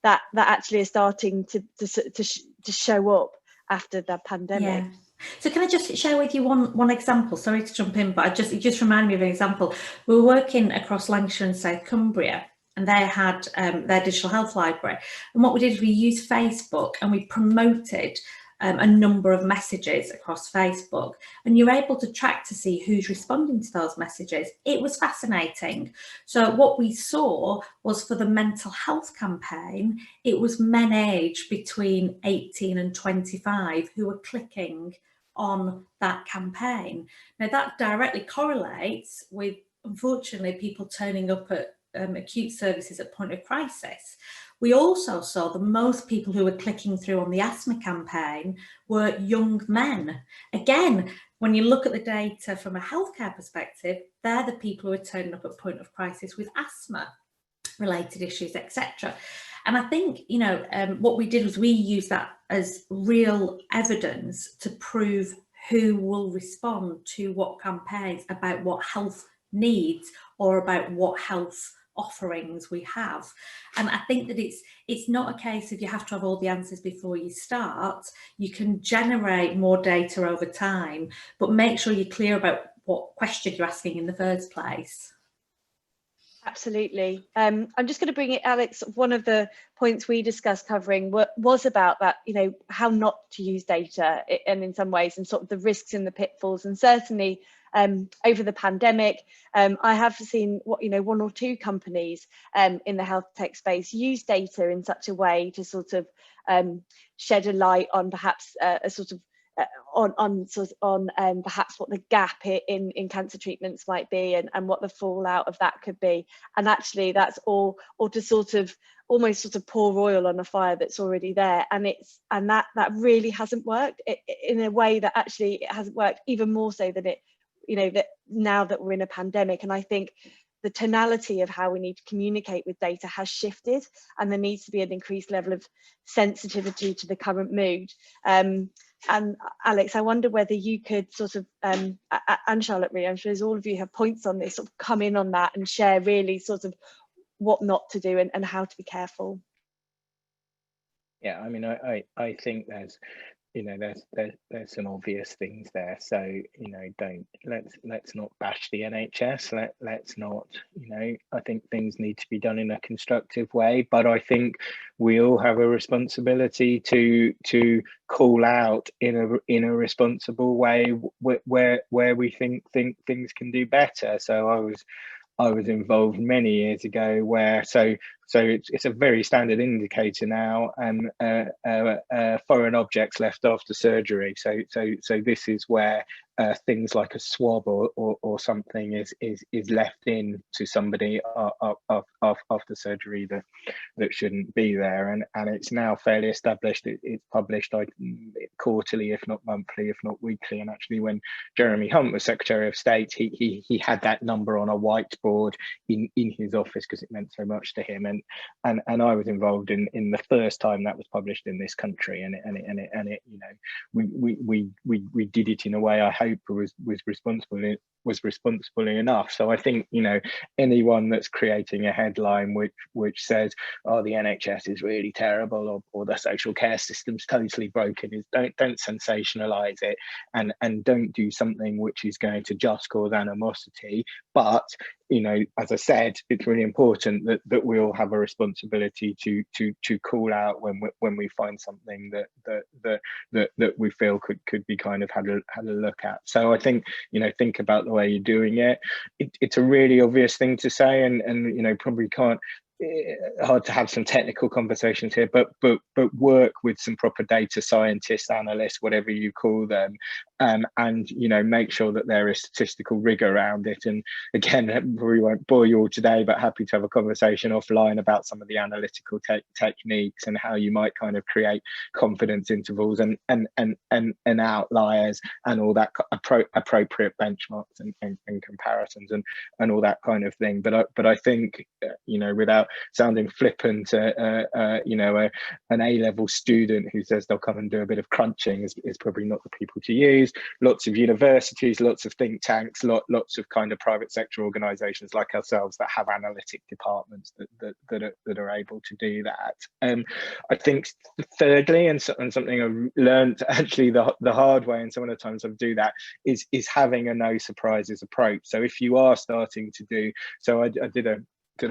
that actually are starting to show up after the pandemic. Yeah. So can I just share with you one example? Sorry to jump in, but it just reminded me of an example. We were working across Lancashire and South Cumbria, and they had their digital health library. And what we did is we used Facebook and we promoted a number of messages across Facebook, and you're able to track to see who's responding to those messages. It was fascinating. So what we saw was, for the mental health campaign, it was men aged between 18 and 25 who were clicking on that campaign. Now that directly correlates with, unfortunately, people turning up at acute services at point of crisis. We also saw the most people who were clicking through on the asthma campaign were young men. Again, when you look at the data from a healthcare perspective, they're the people who are turning up at point of crisis with asthma related issues, etc. And I think, what we did was we used that as real evidence to prove who will respond to what campaigns about what health needs or about what health offerings we have. And I think that it's not a case of you have to have all the answers before you start. You can generate more data over time, but make sure you're clear about what question you're asking in the first place. Absolutely. I'm just going to bring it, Alex. One of the points we discussed covering was about that, how not to use data, and in some ways, and sort of the risks and the pitfalls. And certainly over the pandemic, I have seen one or two companies in the health tech space use data in such a way to sort of shed a light on perhaps perhaps what the gap in cancer treatments might be, and what the fallout of that could be. And actually that's all, or to sort of almost sort of pour oil on a fire that's already there. And that really hasn't worked in a way that actually it hasn't worked even more so than it, that now that we're in a pandemic. And I think the tonality of how we need to communicate with data has shifted, and there needs to be an increased level of sensitivity to the current mood. And Alex, I wonder whether you could sort of, and Charlotte, really, I'm sure all of you have points on this, sort of come in on that and share really sort of what not to do and how to be careful. Yeah, I mean, I think you know, there's some obvious things there. So, you know, let's not bash the NHS. Let's not, you know, I think things need to be done in a constructive way, but I think we all have a responsibility to call out in a responsible way where we think things can do better. So I was involved many years ago where so it's a very standard indicator now, and foreign objects left after surgery. So this is where things like a swab or something is left in to somebody after surgery that shouldn't be there, and it's now fairly established. It's published quarterly, if not monthly, if not weekly. And actually, when Jeremy Hunt was Secretary of State, he had that number on a whiteboard in his office because it meant so much to him. And I was involved in the first time that was published in this country, and it you know, we did it in a way I hope was responsible enough. So I think, you know, anyone that's creating a headline which says, oh, the NHS is really terrible, or the social care system's totally broken, is don't sensationalize it, and don't do something which is going to just cause animosity. But, you know, as I said, it's really important that we all have a responsibility to call out when we find something that we feel could be kind of had a look at. So I think, you know, think about the way you're doing it. It's a really obvious thing to say, and you know, probably can't, hard to have some technical conversations here, but work with some proper data scientists, analysts, whatever you call them, and, you know, make sure that there is statistical rigor around it. And again, we won't bore you all today, but happy to have a conversation offline about some of the analytical techniques and how you might kind of create confidence intervals and outliers and all that appropriate benchmarks and comparisons and all that kind of thing. But I think, you know, without sounding flippant, you know, an A-level student who says they'll come and do a bit of crunching is probably not the people to use. Lots of universities, lots of think tanks, lots of kind of private sector organisations like ourselves that have analytic departments that are able to do that. I think thirdly, and something I learned actually the hard way, and some of the times I do that, is having a no surprises approach. So if you are starting to do, so I did a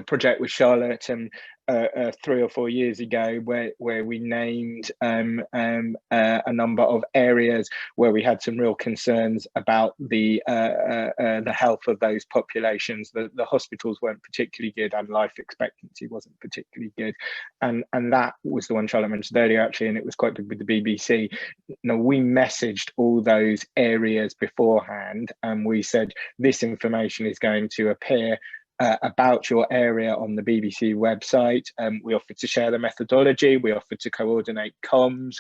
project with Charlotte 3 or 4 years ago where we named a number of areas where we had some real concerns about the health of those populations. The hospitals weren't particularly good and life expectancy wasn't particularly good, and that was the one Charlotte mentioned earlier actually, and it was quite big with the BBC. Now, we messaged all those areas beforehand, and we said this information is going to appear about your area on the BBC website. We offered to share the methodology, we offered to coordinate comms,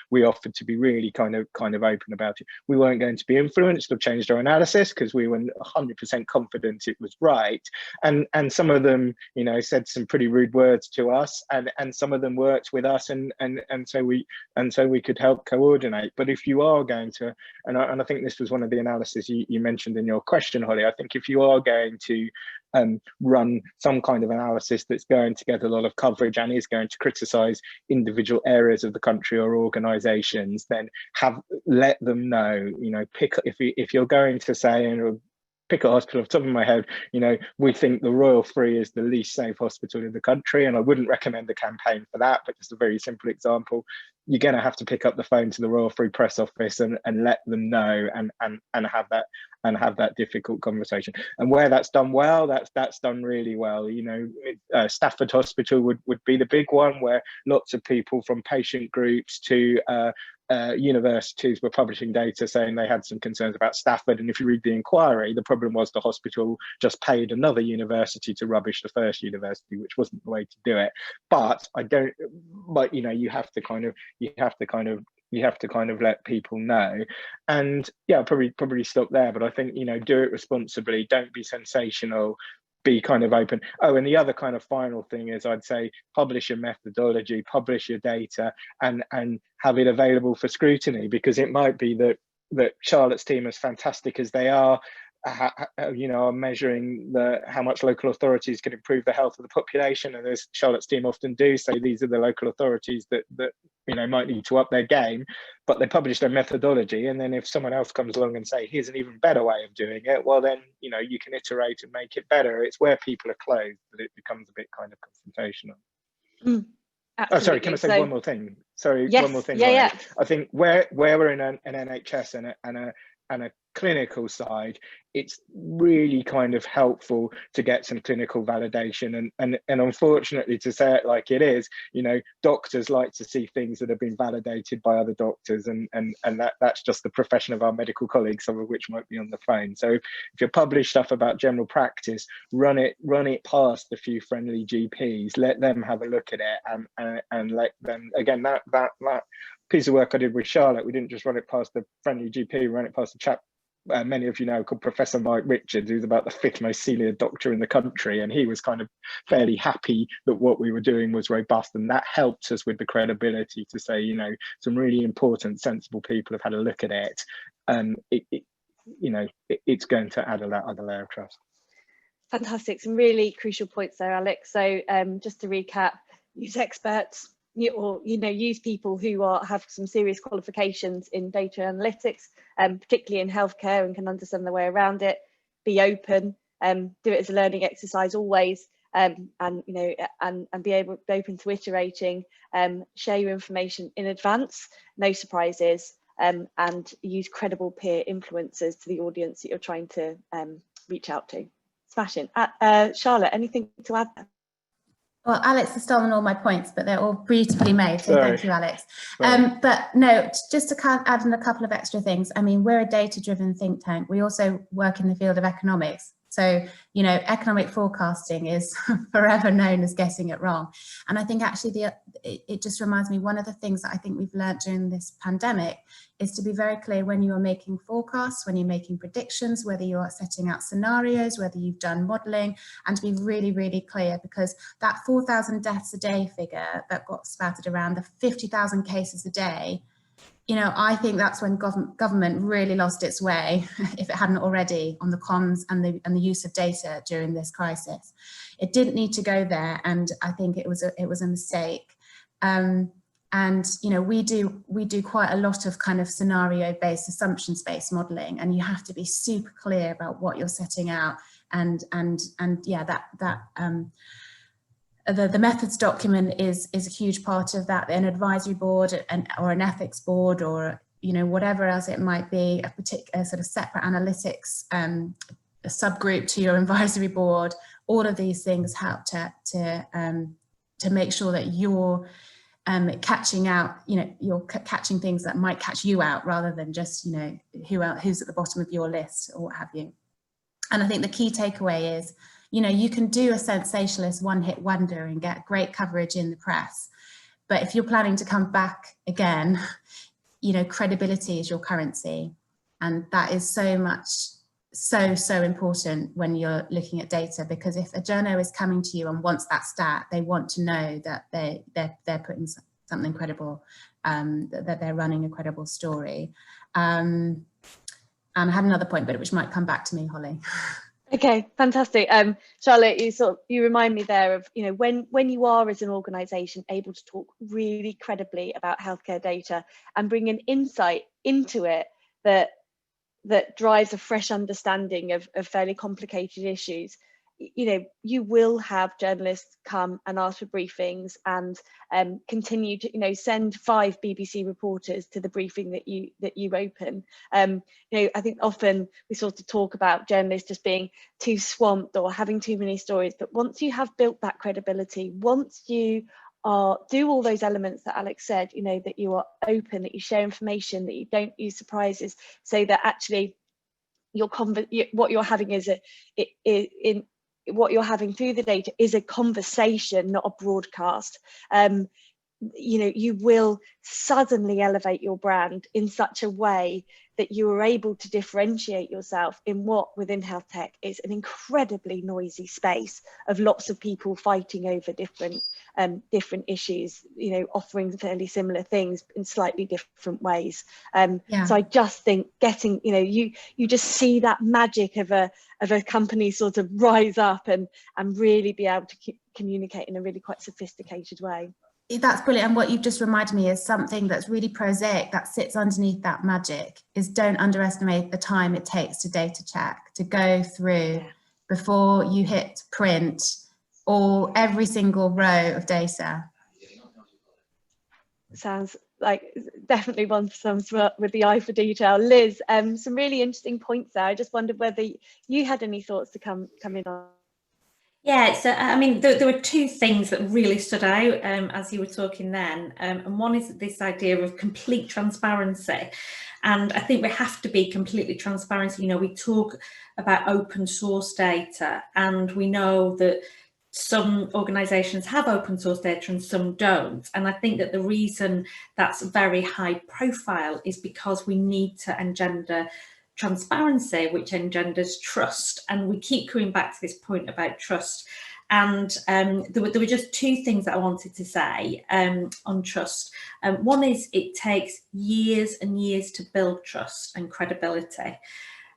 we offered to be really kind of open about it. We weren't going to be influenced or changed our analysis because we were 100% confident it was right. And some of them, you know, said some pretty rude words to us, and some of them worked with us, and so we could help coordinate. But if you are going to, and I think this was one of the analysis you mentioned in your question, Holly, I think if you are going to run some kind of analysis that's going to get a lot of coverage and is going to criticize individual areas of the country or organizations, then let them know, you know, if you're going to say, and pick a hospital off the top of my head, you know, we think the Royal Free is the least safe hospital in the country, and I wouldn't recommend a campaign for that, but just a very simple example, you're going to have to pick up the phone to the Royal Free press office and let them know and have that difficult conversation. And where that's done well, that's done really well. You know, Stafford Hospital would be the big one, where lots of people from patient groups to universities were publishing data saying they had some concerns about Stafford, and if you read the inquiry, the problem was the hospital just paid another university to rubbish the first university, which wasn't the way to do it. But you know, you have to kind of let people know. And yeah, probably stop there, but I think, you know, do it responsibly, don't be sensational, be kind of open. Oh, and the other kind of final thing is, I'd say, publish your methodology, publish your data, and have it available for scrutiny, because it might be that Charlotte's team, as fantastic as they are, you know, are measuring how much local authorities can improve the health of the population, and as Charlotte's team often do, say these are the local authorities that you know might need to up their game, but they publish their methodology, and then if someone else comes along and say here's an even better way of doing it, well then you know you can iterate and make it better. It's where people are closed that it becomes a bit kind of confrontational. Oh, sorry, can I say one more thing? Sorry, yes, one more thing. Yeah. I think where we're in an NHS and a clinical side, it's really kind of helpful to get some clinical validation, and unfortunately, to say it like it is, you know, doctors like to see things that have been validated by other doctors, and that's just the profession of our medical colleagues, some of which might be on the phone. So if you publish stuff about general practice, run it past the few friendly GPs, let them have a look at it, and let them, again, that piece of work I did with Charlotte, we didn't just run it past the friendly GP, we ran it past a chap many of you know called Professor Mike Richards, who's about the fifth most senior doctor in the country, and he was kind of fairly happy that what we were doing was robust, and that helped us with the credibility to say, you know, some really important, sensible people have had a look at it, and it's going to add another layer of trust. Fantastic, some really crucial points there, Alex. So just to recap, use experts, use people who have some serious qualifications in data analytics, particularly in healthcare, and can understand the way around it. Be open, do it as a learning exercise always, and be open to iterating. Share your information in advance, no surprises, and use credible peer influencers to the audience that you're trying to reach out to. Smashing. Charlotte, anything to add there? Well, Alex has stolen all my points, but they're all beautifully made, so thank you, Alex. But no, just to add in a couple of extra things. I mean, we're a data-driven think tank. We also work in the field of economics. So, you know, economic forecasting is forever known as getting it wrong. And I think actually it just reminds me, one of the things that I think we've learned during this pandemic is to be very clear when you are making forecasts, when you're making predictions, whether you are setting out scenarios, whether you've done modelling, and to be really, really clear, because that 4,000 deaths a day figure that got spouted around, the 50,000 cases a day, you know, I think that's when government really lost its way, if it hadn't already, on the comms and the use of data during this crisis. It didn't need to go there, and I think it was a mistake. And you know, we do quite a lot of kind of scenario-based, assumptions-based modelling, and you have to be super clear about what you're setting out. And yeah, the methods document is a huge part of that. An advisory board or an ethics board, or you know, whatever else it might be, a particular sort of separate analytics a subgroup to your advisory board. All of these things help to make sure that you're catching out, you know, you're catching things that might catch you out, rather than just, you know, who's at the bottom of your list or what have you. And I think the key takeaway is, you know, you can do a sensationalist one-hit wonder and get great coverage in the press, but if you're planning to come back again, you know, credibility is your currency, and that is so important when you're looking at data, because if a journo is coming to you and wants that stat, they want to know that they're putting something credible, that they're running a credible story. And I had another point, but which might come back to me, Holly. Okay, fantastic. Charlotte, you remind me there of, you know, when you are as an organisation able to talk really credibly about healthcare data and bring an insight into it that drives a fresh understanding of fairly complicated issues, you know, you will have journalists come and ask for briefings and continue to, you know, send 5 BBC reporters to the briefing that you open. You know, I think often we sort of talk about journalists just being too swamped or having too many stories, but once you have built that credibility, once you do all those elements that Alex said, you know, that you are open, that you share information, that you don't use surprises, so that actually what you're having is what you're having through the data is a conversation, not a broadcast. You know, you will suddenly elevate your brand in such a way that you are able to differentiate yourself in what within health tech is an incredibly noisy space of lots of people fighting over different different issues, you know, offering fairly similar things in slightly different ways. So I just think getting, you know, you just see that magic of a company sort of rise up and really be able to communicate in a really quite sophisticated way. That's brilliant. And what you've just reminded me is something that's really prosaic that sits underneath that magic is don't underestimate the time it takes to data check, to go through before you hit print or every single row of data. Sounds like definitely one with the eye for detail. Liz, some really interesting points there. I just wondered whether you had any thoughts to come in on. Yeah, so I mean, there were two things that really stood out as you were talking then, and one is this idea of complete transparency, and I think we have to be completely transparent. You know, we talk about open source data, and we know that some organisations have open source data and some don't, and I think that the reason that's very high profile is because we need to engender transparency, which engenders trust, and we keep coming back to this point about trust. And there were just two things that I wanted to say on trust. One is it takes years and years to build trust and credibility,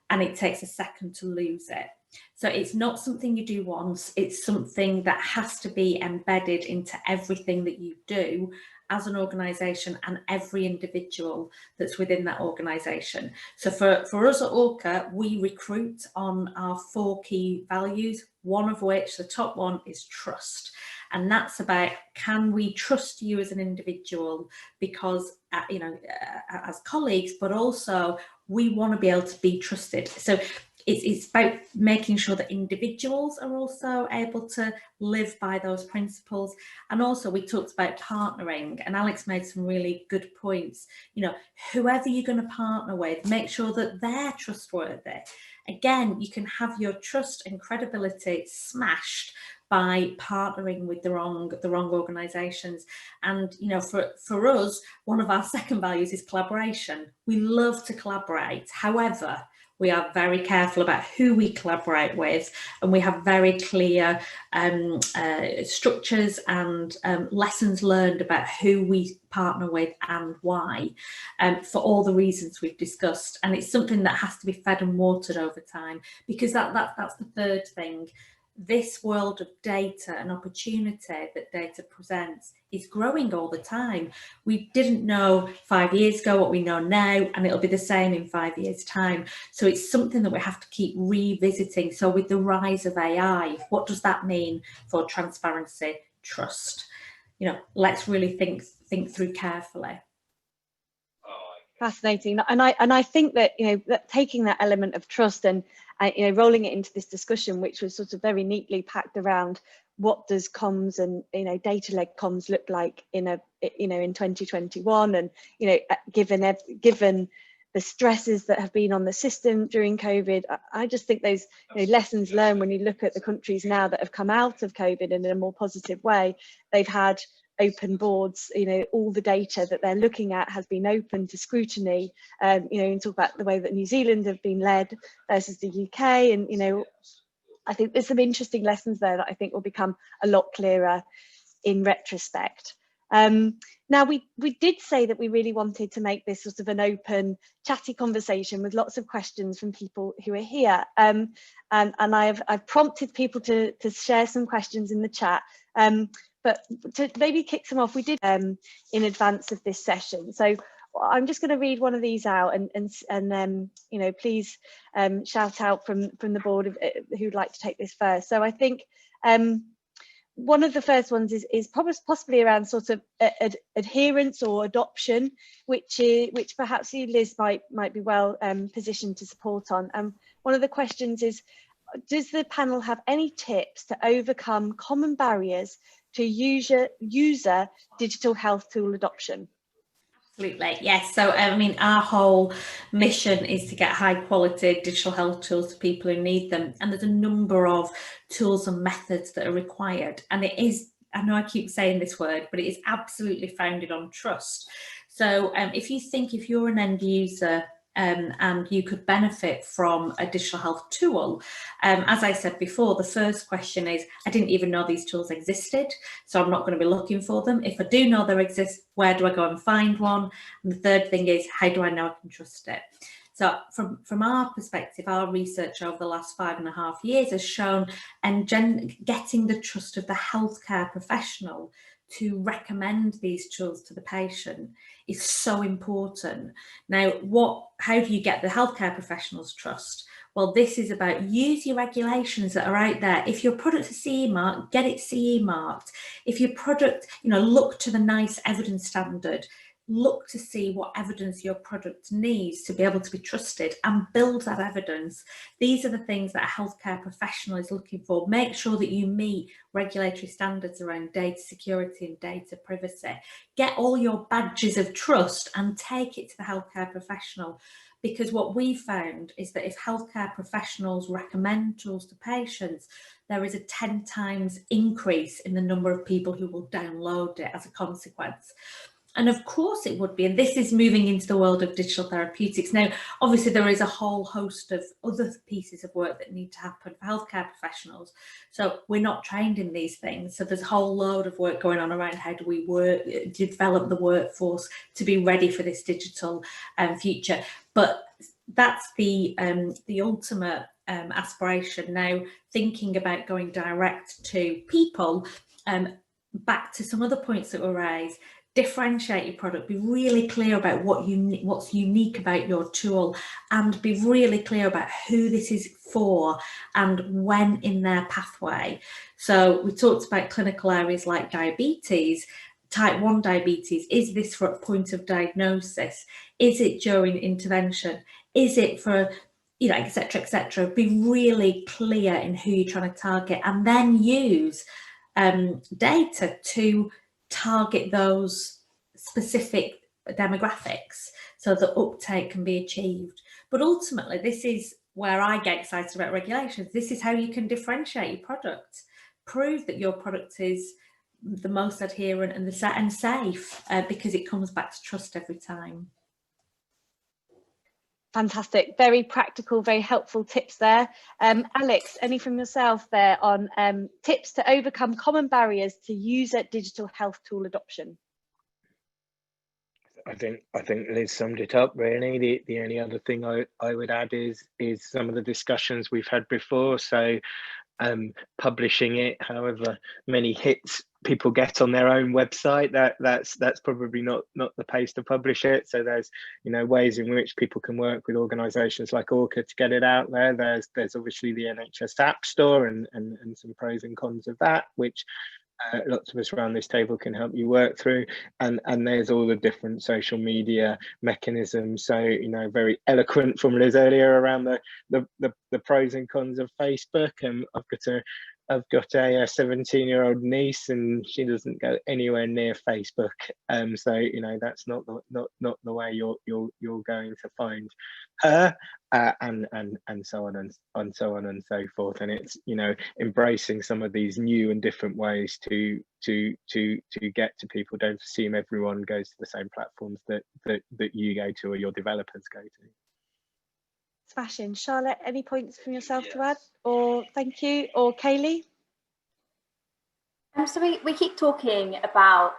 and it takes a second to lose it. So it's not something you do once, it's something that has to be embedded into everything that you do as an organisation and every individual that's within that organisation. So for us at ORCHA, we recruit on our 4 key values, one of which, the top one, is trust. And that's about, can we trust you as an individual? Because, you know, as colleagues, but also we want to be able to be trusted. So it's about making sure that individuals are also able to live by those principles. And also we talked about partnering, and Alex made some really good points. You know, whoever you're going to partner with, make sure that they're trustworthy. Again, you can have your trust and credibility smashed by partnering with the wrong organisations. And you know, for us, one of our second values is collaboration. We love to collaborate. However, we are very careful about who we collaborate with, and we have very clear structures and lessons learned about who we partner with and why, for all the reasons we've discussed. And it's something that has to be fed and watered over time, because that's the third thing. This world of data and opportunity that data presents is growing all the time. We didn't know 5 years ago what we know now, and it'll be the same in 5 years' time. So it's something that we have to keep revisiting. So with the rise of AI, what does that mean for transparency, trust? You know, let's really think through carefully. Fascinating. And I think that, you know, that taking that element of trust and you know, rolling it into this discussion, which was sort of very neatly packed around what does comms and, you know, data-led comms look like in a, you know, in 2021, and, you know, given the stresses that have been on the system during COVID, I just think those, you know, lessons learned when you look at the countries now that have come out of COVID in a more positive way, they've had open boards, you know, all the data that they're looking at has been open to scrutiny, you know, and talk about the way that New Zealand have been led versus the UK. And, you know, I think there's some interesting lessons there that I think will become a lot clearer in retrospect. Now, we did say that we really wanted to make this sort of an open, chatty conversation with lots of questions from people who are here. And I've prompted people to share some questions in the chat. But to maybe kick them off, we did in advance of this session. So I'm just going to read one of these out, and you know, please shout out from the board who'd like to take this first. So I think one of the first ones is possibly around sort of adherence or adoption, which perhaps you, Liz, might be well positioned to support on. One of the questions is, does the panel have any tips to overcome common barriers to user digital health tool adoption? Absolutely, yes. So I mean, our whole mission is to get high quality digital health tools to people who need them, and there's a number of tools and methods that are required, and it is, I know I keep saying this word, but it is absolutely founded on trust. So if you're an end user and you could benefit from a digital health tool. As I said before, the first question is, I didn't even know these tools existed, so I'm not going to be looking for them. If I do know they exist, where do I go and find one? And the third thing is, how do I know I can trust it? So from our perspective, our research over the last 5.5 years has shown getting the trust of the healthcare professional to recommend these tools to the patient is so important. Now, how do you get the healthcare professionals' trust? Well, this is about use your regulations that are out there. If your product is CE marked, get it CE marked. If your product, look to the NICE evidence standard. Look to see what evidence your product needs to be able to be trusted and build that evidence. These are the things that a healthcare professional is looking for. Make sure that you meet regulatory standards around data security and data privacy. Get all your badges of trust and take it to the healthcare professional. Because what we found is that if healthcare professionals recommend tools to patients, there is a 10 times increase in the number of people who will download it as a consequence. And of course it would be, and this is moving into the world of digital therapeutics. Now, obviously there is a whole host of other pieces of work that need to happen for healthcare professionals. So we're not trained in these things. So there's a whole load of work going on around how do we develop the workforce to be ready for this digital future. But that's the ultimate aspiration. Now, thinking about going direct to people, back to some other points that were raised, differentiate your product, be really clear about what's unique about your tool, and be really clear about who this is for and when in their pathway. So we talked about clinical areas like diabetes, type 1 diabetes. Is this for a point of diagnosis? Is it during intervention? Is it for, etc., etc. Be really clear in who you're trying to target, and then use data to target those specific demographics so that uptake can be achieved. But ultimately, this is where I get excited about regulations. This is how you can differentiate your product, prove that your product is the most adherent and safe, because it comes back to trust every time. Fantastic, very practical, very helpful tips there. Alex, any from yourself there on tips to overcome common barriers to user digital health tool adoption? I think Liz summed it up really. The only other thing I would add is some of the discussions we've had before. So publishing it, however many hits people get on their own website, that's probably not the pace to publish it. So there's ways in which people can work with organisations like ORCHA to get it out there. There's obviously the NHS App Store and some pros and cons of that, which lots of us around this table can help you work through, and there's all the different social media mechanisms. So very eloquent from Liz earlier around the pros and cons of Facebook. And I've got a 17-year-old niece, and she doesn't go anywhere near Facebook. So that's not the way you're going to find her, and so on and so on and so forth. And it's embracing some of these new and different ways to get to people. Don't assume everyone goes to the same platforms that you go to or your developers go to. Smashing. Charlotte, any points from yourself to add? Or thank you, or Caylee? So we keep talking about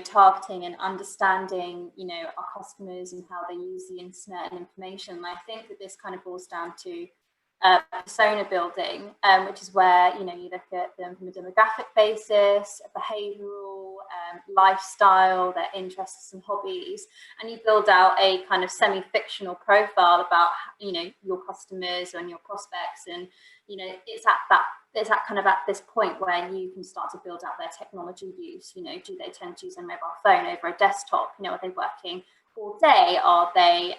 targeting and understanding our customers and how they use the internet and information. And I think that this kind of boils down to persona building, which is where you look at them from a demographic basis, a behavioural, lifestyle, their interests and hobbies, and you build out a kind of semi-fictional profile about your customers and your prospects. And it's at this point where you can start to build out their technology use. Do they tend to use a mobile phone over a desktop? Are they working all day? Are they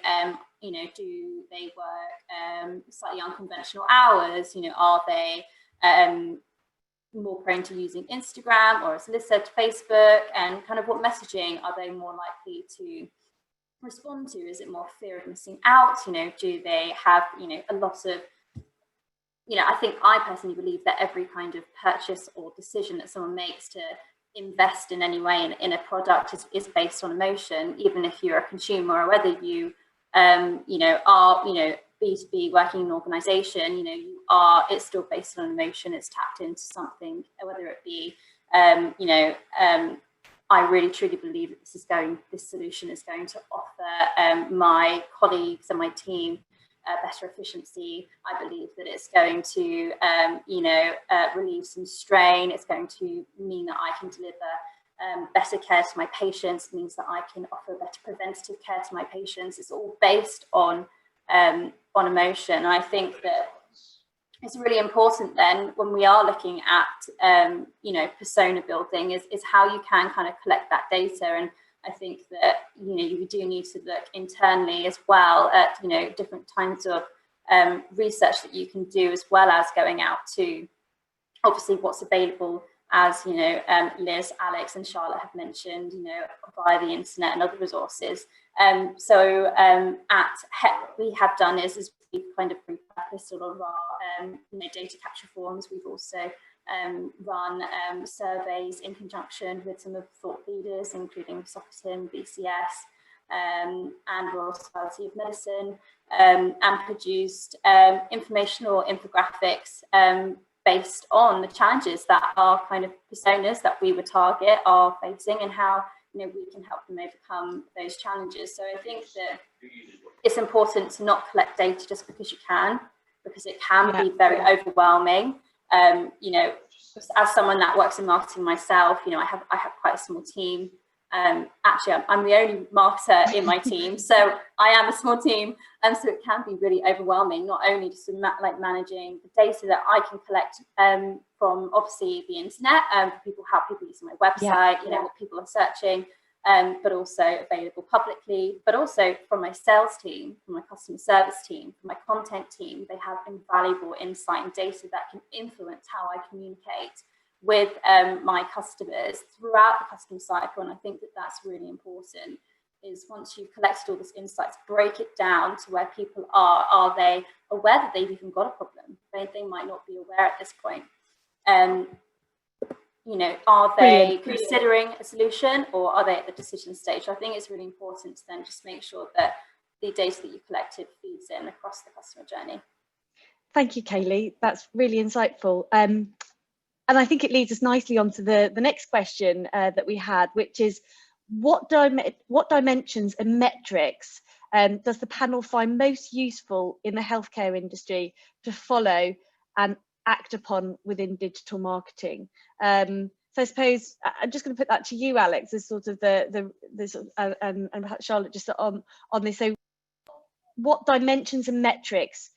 do they work slightly unconventional hours? Are they more prone to using Instagram, or as Liz said, Facebook? And kind of what messaging are they more likely to respond to? Is it more fear of missing out? Do they have a lot of I personally believe that every kind of purchase or decision that someone makes to invest in any way in a product is based on emotion, even if you're a consumer, or whether you you know, are, you know, B2B working in an organisation, you know, it's still based on emotion, it's tapped into something, whether it be, you know, I really truly believe that this solution is going to offer my colleagues and my team better efficiency. I believe that it's going to, you know, relieve some strain. It's going to mean that I can deliver better care to my patients. It means that I can offer better preventative care to my patients. It's all based on emotion. And I think that it's really important then when we are looking at, you know, persona building is how you can kind of collect that data. And I think that, you know, you do need to look internally as well at, you know, different kinds of research that you can do, as well as going out to obviously what's available, as, you know, Liz, Alex and Charlotte have mentioned, you know, via the internet and other resources. So at HETT, we have done is we've kind of repurposed a lot of our you know, data capture forms. We've also run surveys in conjunction with some of the thought leaders, including Sutton, BCS, and Royal Society of Medicine, and produced informational infographics based on the challenges that our kind of personas that we would target are facing, and how, you know, we can help them overcome those challenges. So I think that it's important to not collect data just because you can, because it can be very overwhelming. You know, as someone that works in marketing myself, you know, I have quite a small team. Actually, I'm the only marketer in my team, so I am a small team, and so it can be really overwhelming. Not only just like managing the data that I can collect from obviously the internet, how people use my website, you know, what people are searching, but also available publicly, but also from my sales team, from my customer service team, from my content team. They have invaluable insight and data that can influence how I communicate with my customers throughout the customer cycle. And I think that that's really important, is once you've collected all this insights, break it down to where people are. Are they aware that they've even got a problem? They might not be aware at this point. You know, are they considering a solution, or are they at the decision stage? I think it's really important to then just make sure that the data that you collected feeds in across the customer journey. Thank you, Caylee. That's really insightful. And I think it leads us nicely onto the next question that we had, which is what dimensions and metrics does the panel find most useful in the healthcare industry to follow and act upon within digital marketing? So I suppose I'm just going to put that to you, Alex, as sort of and perhaps Charlotte just on this. So what dimensions and metrics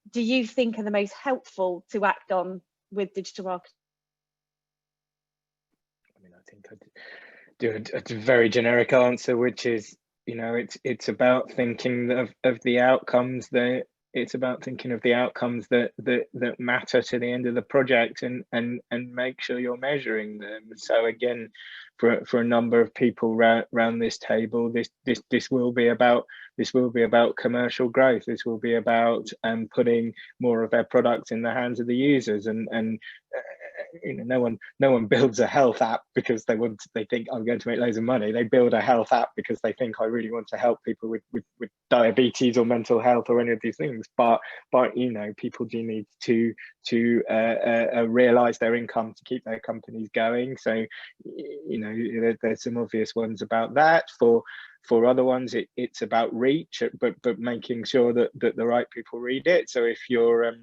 do you think are the most helpful to act on with digital marketing? I think I'd do a very generic answer, which is, you know, it's about thinking of the outcomes that matter to the end of the project, and make sure you're measuring them. So again, for a number of people around this table, this will be about commercial growth. This will be about putting more of their products in the hands of the users, and you know, no one builds a health app because they think I'm going to make loads of money. They build a health app because they think I really want to help people with diabetes or mental health or any of these things. But you know, people do need to realize their income to keep their companies going. So you know, there's some obvious ones about that. For other ones, it's about reach, but making sure that the right people read it. So if your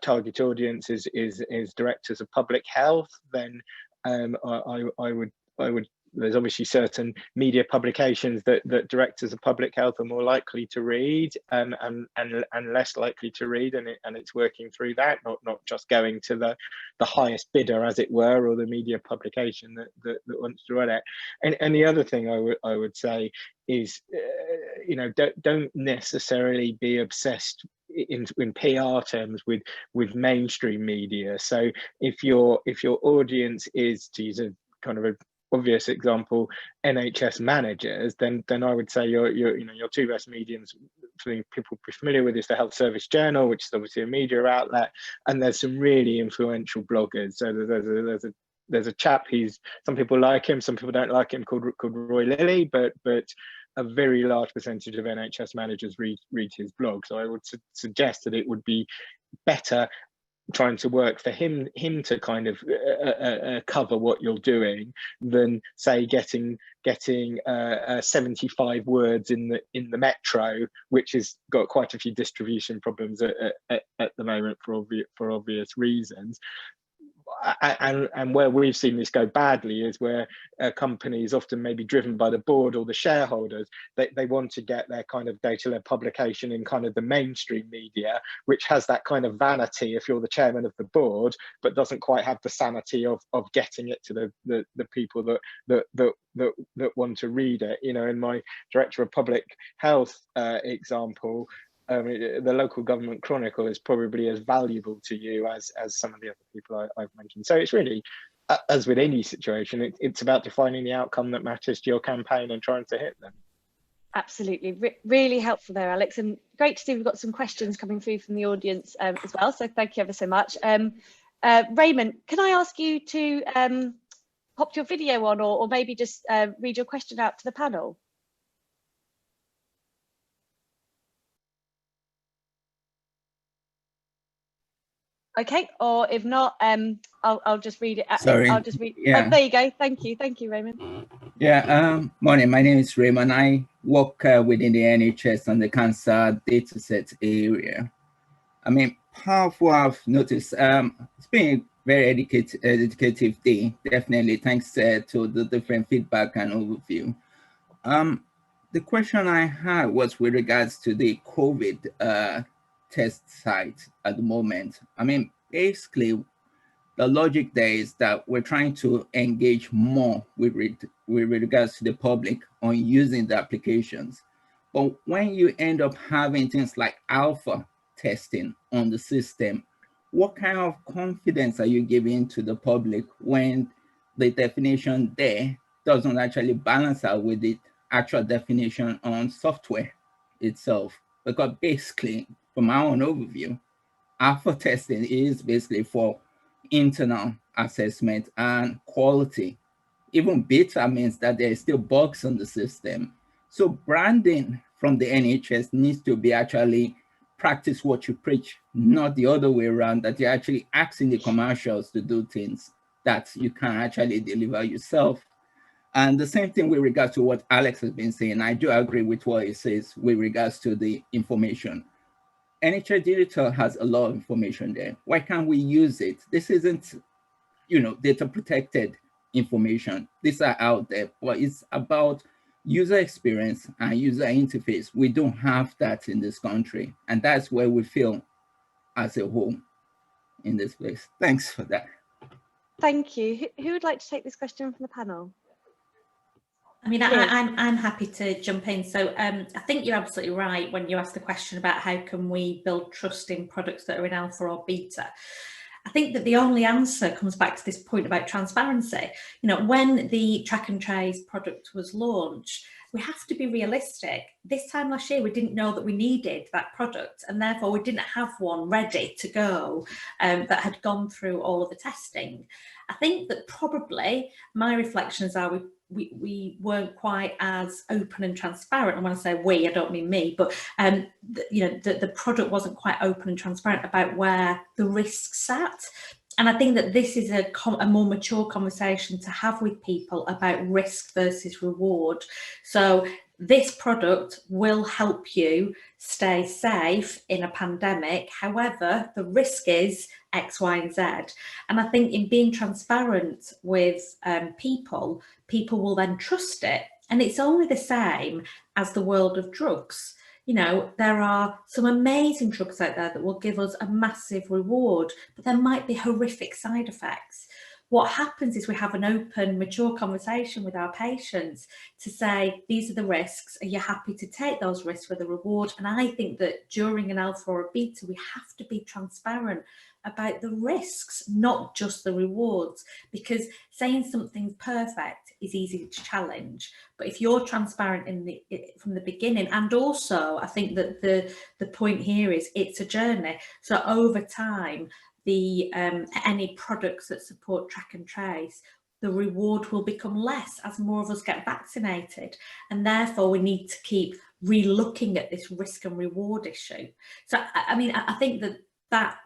target audience is directors of public health, then I would. There's obviously certain media publications that directors of public health are more likely to read, and less likely to read, and it's working through that, not just going to the highest bidder, as it were, or the media publication that wants to run it. And the other thing I would say is, you know, don't necessarily be obsessed in PR terms with mainstream media. So if your audience is, to use a kind of a obvious example, NHS managers, then I would say your two best mediums for people be familiar with is the Health Service Journal, which is obviously a media outlet, and there's some really influential bloggers. So there's a chap, some people like him, some people don't like him, called Roy Lilly, but a very large percentage of NHS managers read his blog. So I would suggest that it would be better trying to work for him to kind of cover what you're doing than say getting 75 words in the Metro, which has got quite a few distribution problems at the moment for obvious reasons. And where we've seen this go badly is where companies, often maybe driven by the board or the shareholders, they want to get their kind of data-led publication in kind of the mainstream media, which has that kind of vanity if you're the chairman of the board, but doesn't quite have the sanity of getting it to the people that want to read it. You know, in my Director of Public Health example, the Local Government Chronicle is probably as valuable to you as some of the other people I've mentioned. So it's really, as with any situation, it's about defining the outcome that matters to your campaign and trying to hit them. Absolutely, really helpful there, Alex, and great to see we've got some questions coming through from the audience as well. So thank you ever so much. Raymond, can I ask you to pop your video on, or maybe just read your question out to the panel? Okay, or if not, I'll just read it. Sorry. I'll just read. Yeah. Oh, there you go. Thank you, Raymond. Yeah. Morning. My name is Raymond. I work within the NHS on the cancer dataset area. I mean, powerful. I've noticed. It's been a very educative day. Definitely. Thanks to the different feedback and overview. The question I had was with regards to the COVID test site at the moment. I mean, basically, the logic there is that we're trying to engage more with regards to the public on using the applications. But when you end up having things like alpha testing on the system, what kind of confidence are you giving to the public when the definition there doesn't actually balance out with the actual definition on software itself? Because basically, from our own overview, alpha testing is basically for internal assessment and quality. Even beta means that there is still bugs on the system. So branding from the NHS needs to be actually practice what you preach, not the other way around, that you're actually asking the commercials to do things that you can actually deliver yourself. And the same thing with regards to what Alex has been saying. I do agree with what he says with regards to the information. NHS Digital has a lot of information there. Why can't we use it? This isn't, data protected information. These are out there, but it's about user experience and user interface. We don't have that in this country. And that's where we feel as a whole in this place. Thanks for that. Thank you. Who would like to take this question from the panel? I mean, I'm happy to jump in. So I think you're absolutely right when you ask the question about how can we build trust in products that are in alpha or beta. I think that the only answer comes back to this point about transparency. When the track and trace product was launched, we have to be realistic. This time last year, we didn't know that we needed that product, and therefore we didn't have one ready to go that had gone through all of the testing. I think that probably my reflections are we weren't quite as open and transparent. And when I say we, I don't mean me, but the product wasn't quite open and transparent about where the risks sat. And I think that this is a more mature conversation to have with people about risk versus reward. So this product will help you stay safe in a pandemic. However, the risk is X, Y, and Z. And I think in being transparent with people will then trust it. And it's only the same as the world of drugs. There are some amazing drugs out there that will give us a massive reward, but there might be horrific side effects. What happens is we have an open, mature conversation with our patients to say, these are the risks. Are you happy to take those risks for the reward? And I think that during an alpha or a beta, we have to be transparent about the risks, not just the rewards, because saying something's perfect is easy to challenge. But if you're transparent from the beginning, and also I think that the point here is it's a journey. So over time, any products that support track and trace the reward will become less as more of us get vaccinated. And therefore we need to keep re-looking at this risk and reward issue. So, I mean, I think that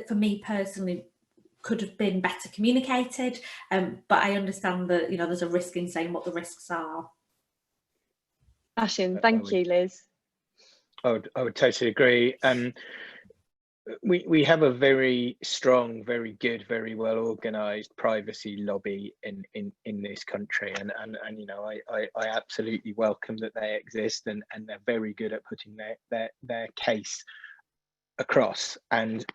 for me personally could have been better communicated, but I understand that, you know, there's a risk in saying what the risks are. Ashall, thank you, Liz. I would totally agree. We have a very strong, very good, very well organised privacy lobby in this country, and you know, I absolutely welcome that they exist, and they're very good at putting their case across, and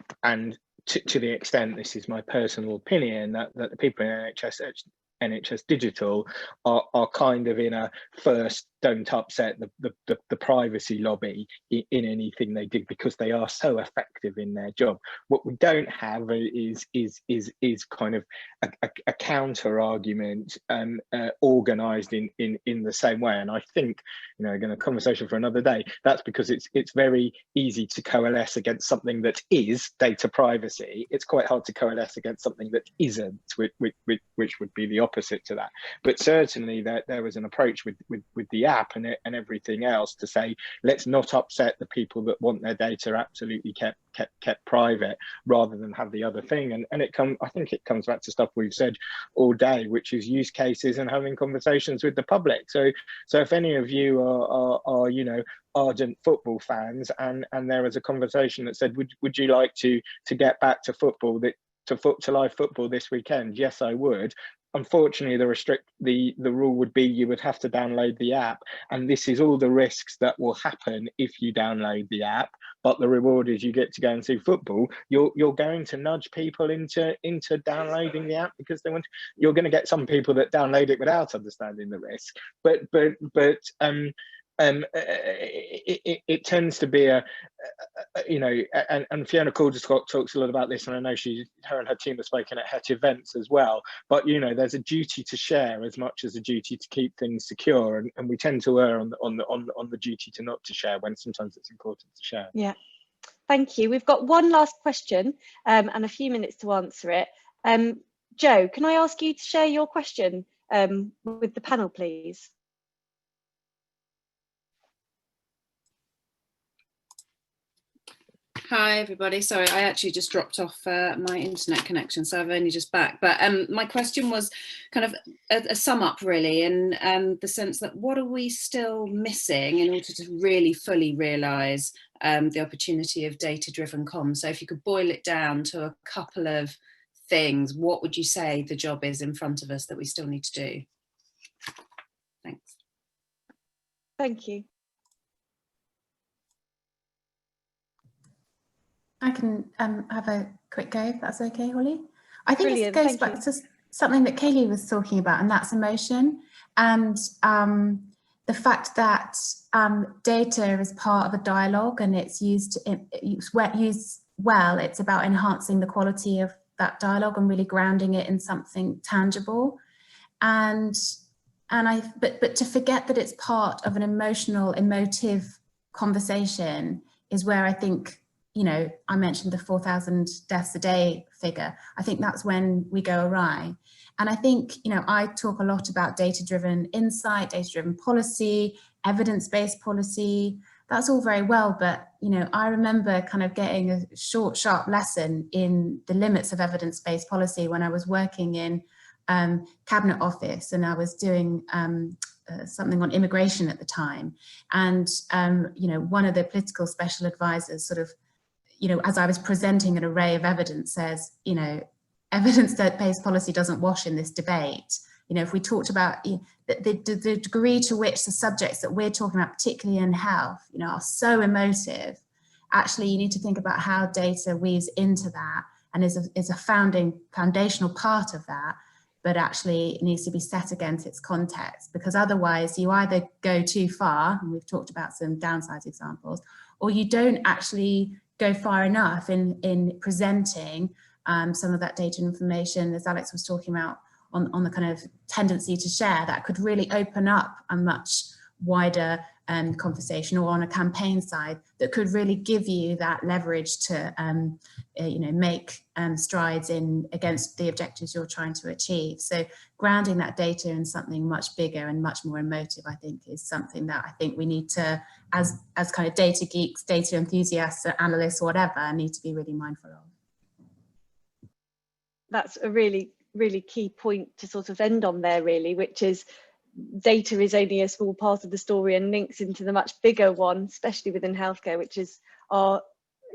to the extent, this is my personal opinion, that the people in NHS Digital are kind of in a first, don't upset the privacy lobby in anything they do, because they are so effective in their job. What we don't have is kind of a counter argument organised in the same way. And I think, you know, again, a conversation for another day, that's because it's very easy to coalesce against something that is data privacy. It's quite hard to coalesce against something that isn't, which would be the opposite to that. But certainly there was an approach with the app and everything else to say, let's not upset the people that want their data absolutely kept private, rather than have the other thing. And I think it comes back to stuff we've said all day, which is use cases and having conversations with the public. So if any of you are you know, ardent football fans, and there was a conversation that said, would you like to get back to football, to live football this weekend? Yes, I would. Unfortunately, the rule would be you would have to download the app, and this is all the risks that will happen if you download the app. But the reward is you get to go and see football. You're going to nudge people into downloading the app, because you're going to get some people that download it without understanding the risk. But it tends to be you know, and Fiona Calderscott talks a lot about this, and I know her and her team have spoken at HETT events as well. But you know, there's a duty to share as much as a duty to keep things secure, and we tend to err on the duty to not to share, when sometimes it's important to share. Yeah, thank you. We've got one last question and a few minutes to answer it. Joe, can I ask you to share your question with the panel, please? Hi everybody, sorry, I actually just dropped off my internet connection, so I've only just back. But my question was kind of a sum up really, in the sense that what are we still missing in order to really fully realise the opportunity of data-driven comms? So if you could boil it down to a couple of things, what would you say the job is in front of us that we still need to do? Thanks. Thank you. I can have a quick go, if that's okay, Holly. I think Brilliant, it goes back to something that Caylee was talking about, and that's emotion, and the fact that data is part of a dialogue, and it's used well. It's about enhancing the quality of that dialogue and really grounding it in something tangible. But to forget that it's part of an emotive conversation is where I think, you know, I mentioned the 4,000 deaths a day figure. I think that's when we go awry. And I think, you know, I talk a lot about data-driven insight, data-driven policy, evidence-based policy. That's all very well, but, you know, I remember kind of getting a short, sharp lesson in the limits of evidence-based policy when I was working in Cabinet Office, and I was doing something on immigration at the time. And, you know, one of the political special advisors sort of, you know, as I was presenting an array of evidence, says, you know, evidence-based policy doesn't wash in this debate. You know, if we talked about the degree to which the subjects that we're talking about, particularly in health, you know, are so emotive, actually you need to think about how data weaves into that and is a foundational part of that, but actually it needs to be set against its context, because otherwise you either go too far, and we've talked about some downside examples, or you don't actually go far enough in presenting some of that data information, as Alex was talking about, on the kind of tendency to share, that could really open up a much wider conversation, or on a campaign side, that could really give you that leverage to make strides in against the objectives you're trying to achieve. So grounding that data in something much bigger and much more emotive, I think, is something that I think we need to, as kind of data geeks, data enthusiasts, analysts, whatever, need to be really mindful of. That's a really, really key point to sort of end on there, really, which is data is only a small part of the story and links into the much bigger one, especially within healthcare, which is our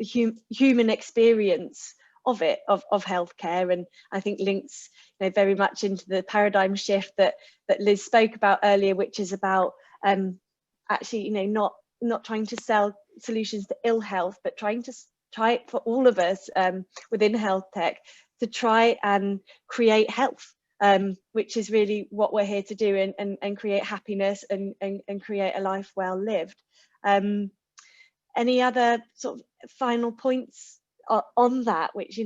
human experience of healthcare. And I think links very much into the paradigm shift that Liz spoke about earlier, which is about actually not trying to sell solutions to ill health, but trying it for all of us within health tech to try and create health. Which is really what we're here to do, and create happiness and create a life well lived. Any other sort of final points on that, which,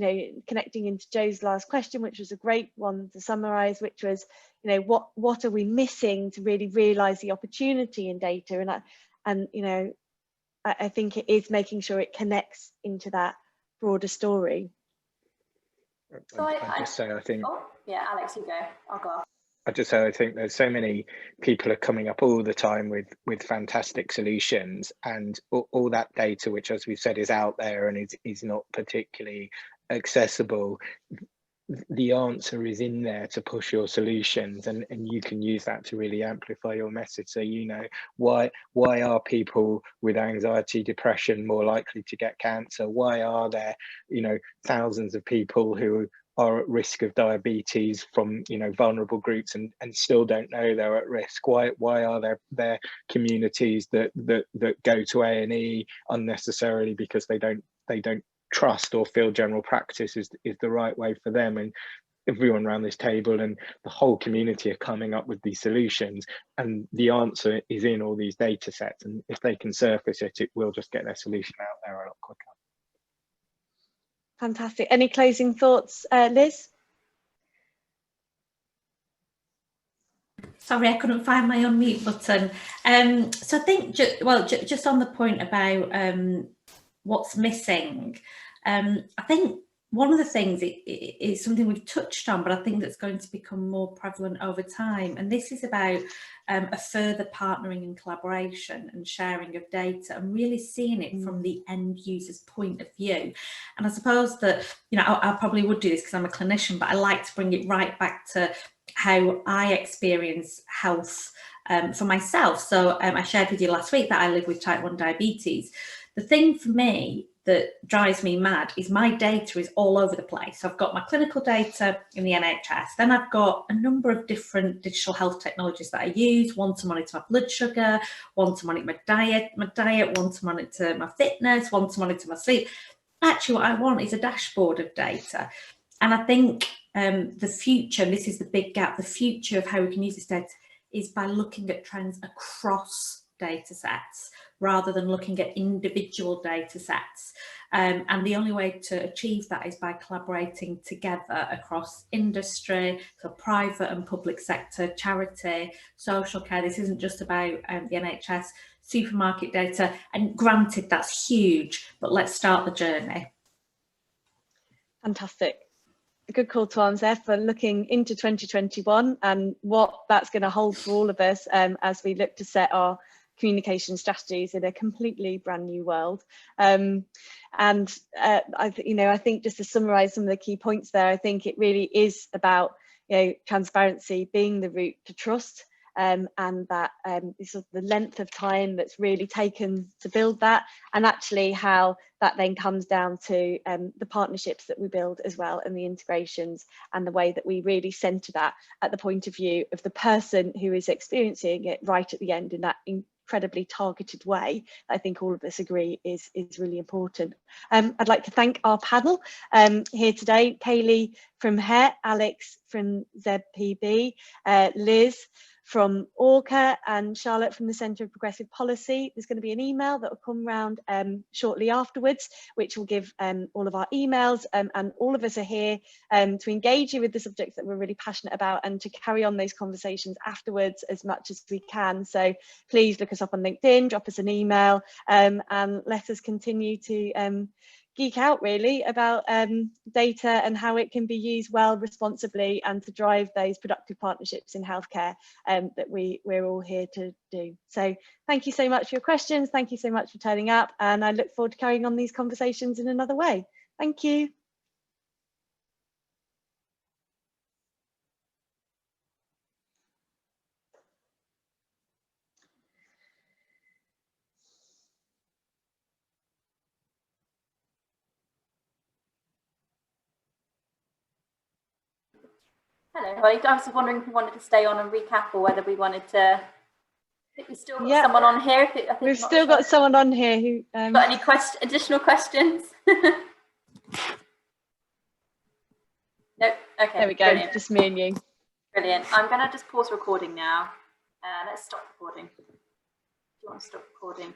connecting into Joe's last question, which was a great one to summarize, which was, what are we missing to really realize the opportunity in data? And I think it is making sure it connects into that broader story. So I just say, I think. Oh, yeah, Alex, you go. I'll go off. I just say, I think there's so many people are coming up all the time with fantastic solutions, and all that data, which, as we've said, is out there and is not particularly accessible. The answer is in there to push your solutions, and you can use that to really amplify your message. So, why are people with anxiety, depression more likely to get cancer? Why are there, thousands of people who are at risk of diabetes from vulnerable groups and still don't know they're at risk? Why are there communities that go to A&E unnecessarily because they don't trust or feel general practice is the right way for them? And everyone around this table and the whole community are coming up with these solutions, and the answer is in all these data sets, and if they can surface it will just get their solution out there a lot quicker. Fantastic. Any closing thoughts, Liz? Sorry, I couldn't find my unmute button. So I think, just on the point about what's missing, I think one of the things is something we've touched on, but I think that's going to become more prevalent over time. And this is about a further partnering and collaboration and sharing of data, and really seeing it from the end user's point of view. And I suppose that, I probably would do this because I'm a clinician, but I like to bring it right back to how I experience health for myself. So I shared with you last week that I live with type 1 diabetes. The thing for me that drives me mad is my data is all over the place. So I've got my clinical data in the NHS, then I've got a number of different digital health technologies that I use, one to monitor my blood sugar, one to monitor my diet, one to monitor my fitness, one to monitor my sleep. Actually, what I want is a dashboard of data. And I think the future, and this is the big gap, the future of how we can use this data is by looking at trends across data sets rather than looking at individual data sets. And the only way to achieve that is by collaborating together across industry, so private and public sector, charity, social care. This isn't just about the NHS, supermarket data, and granted that's huge, but let's start the journey. Fantastic. A good call to arms there for looking into 2021 and what that's going to hold for all of us as we look to set our communication strategies in a completely brand new world. I think just to summarize some of the key points there, I think it really is about transparency being the route to trust, and that sort of the length of time that's really taken to build that, and actually how that then comes down to the partnerships that we build as well, and the integrations, and the way that we really centre that at the point of view of the person who is experiencing it right at the end in that incredibly targeted way. I think all of us agree is really important. I'd like to thank our panel here today: Caylee from HETT, Alex from ZPB, Liz from ORCHA and Charlotte from the Centre of Progressive Policy. There's going to be an email that will come round shortly afterwards, which will give all of our emails, and all of us are here to engage you with the subjects that we're really passionate about and to carry on those conversations afterwards as much as we can. So please look us up on LinkedIn, drop us an email, and let us continue to geek out really about data and how it can be used well, responsibly, and to drive those productive partnerships in healthcare that we're all here to do. So thank you so much for your questions. Thank you so much for turning up, and I look forward to carrying on these conversations in another way. Thank you. Hello, Holly. I was wondering if we wanted to stay on and recap, or whether we wanted to. I think we've still got someone on here. We've still got someone on here who. Got any additional questions? No. Okay. There we go. Brilliant. Just me and you. Brilliant. I'm going to just pause recording now. Let's stop recording. Do you want to stop recording?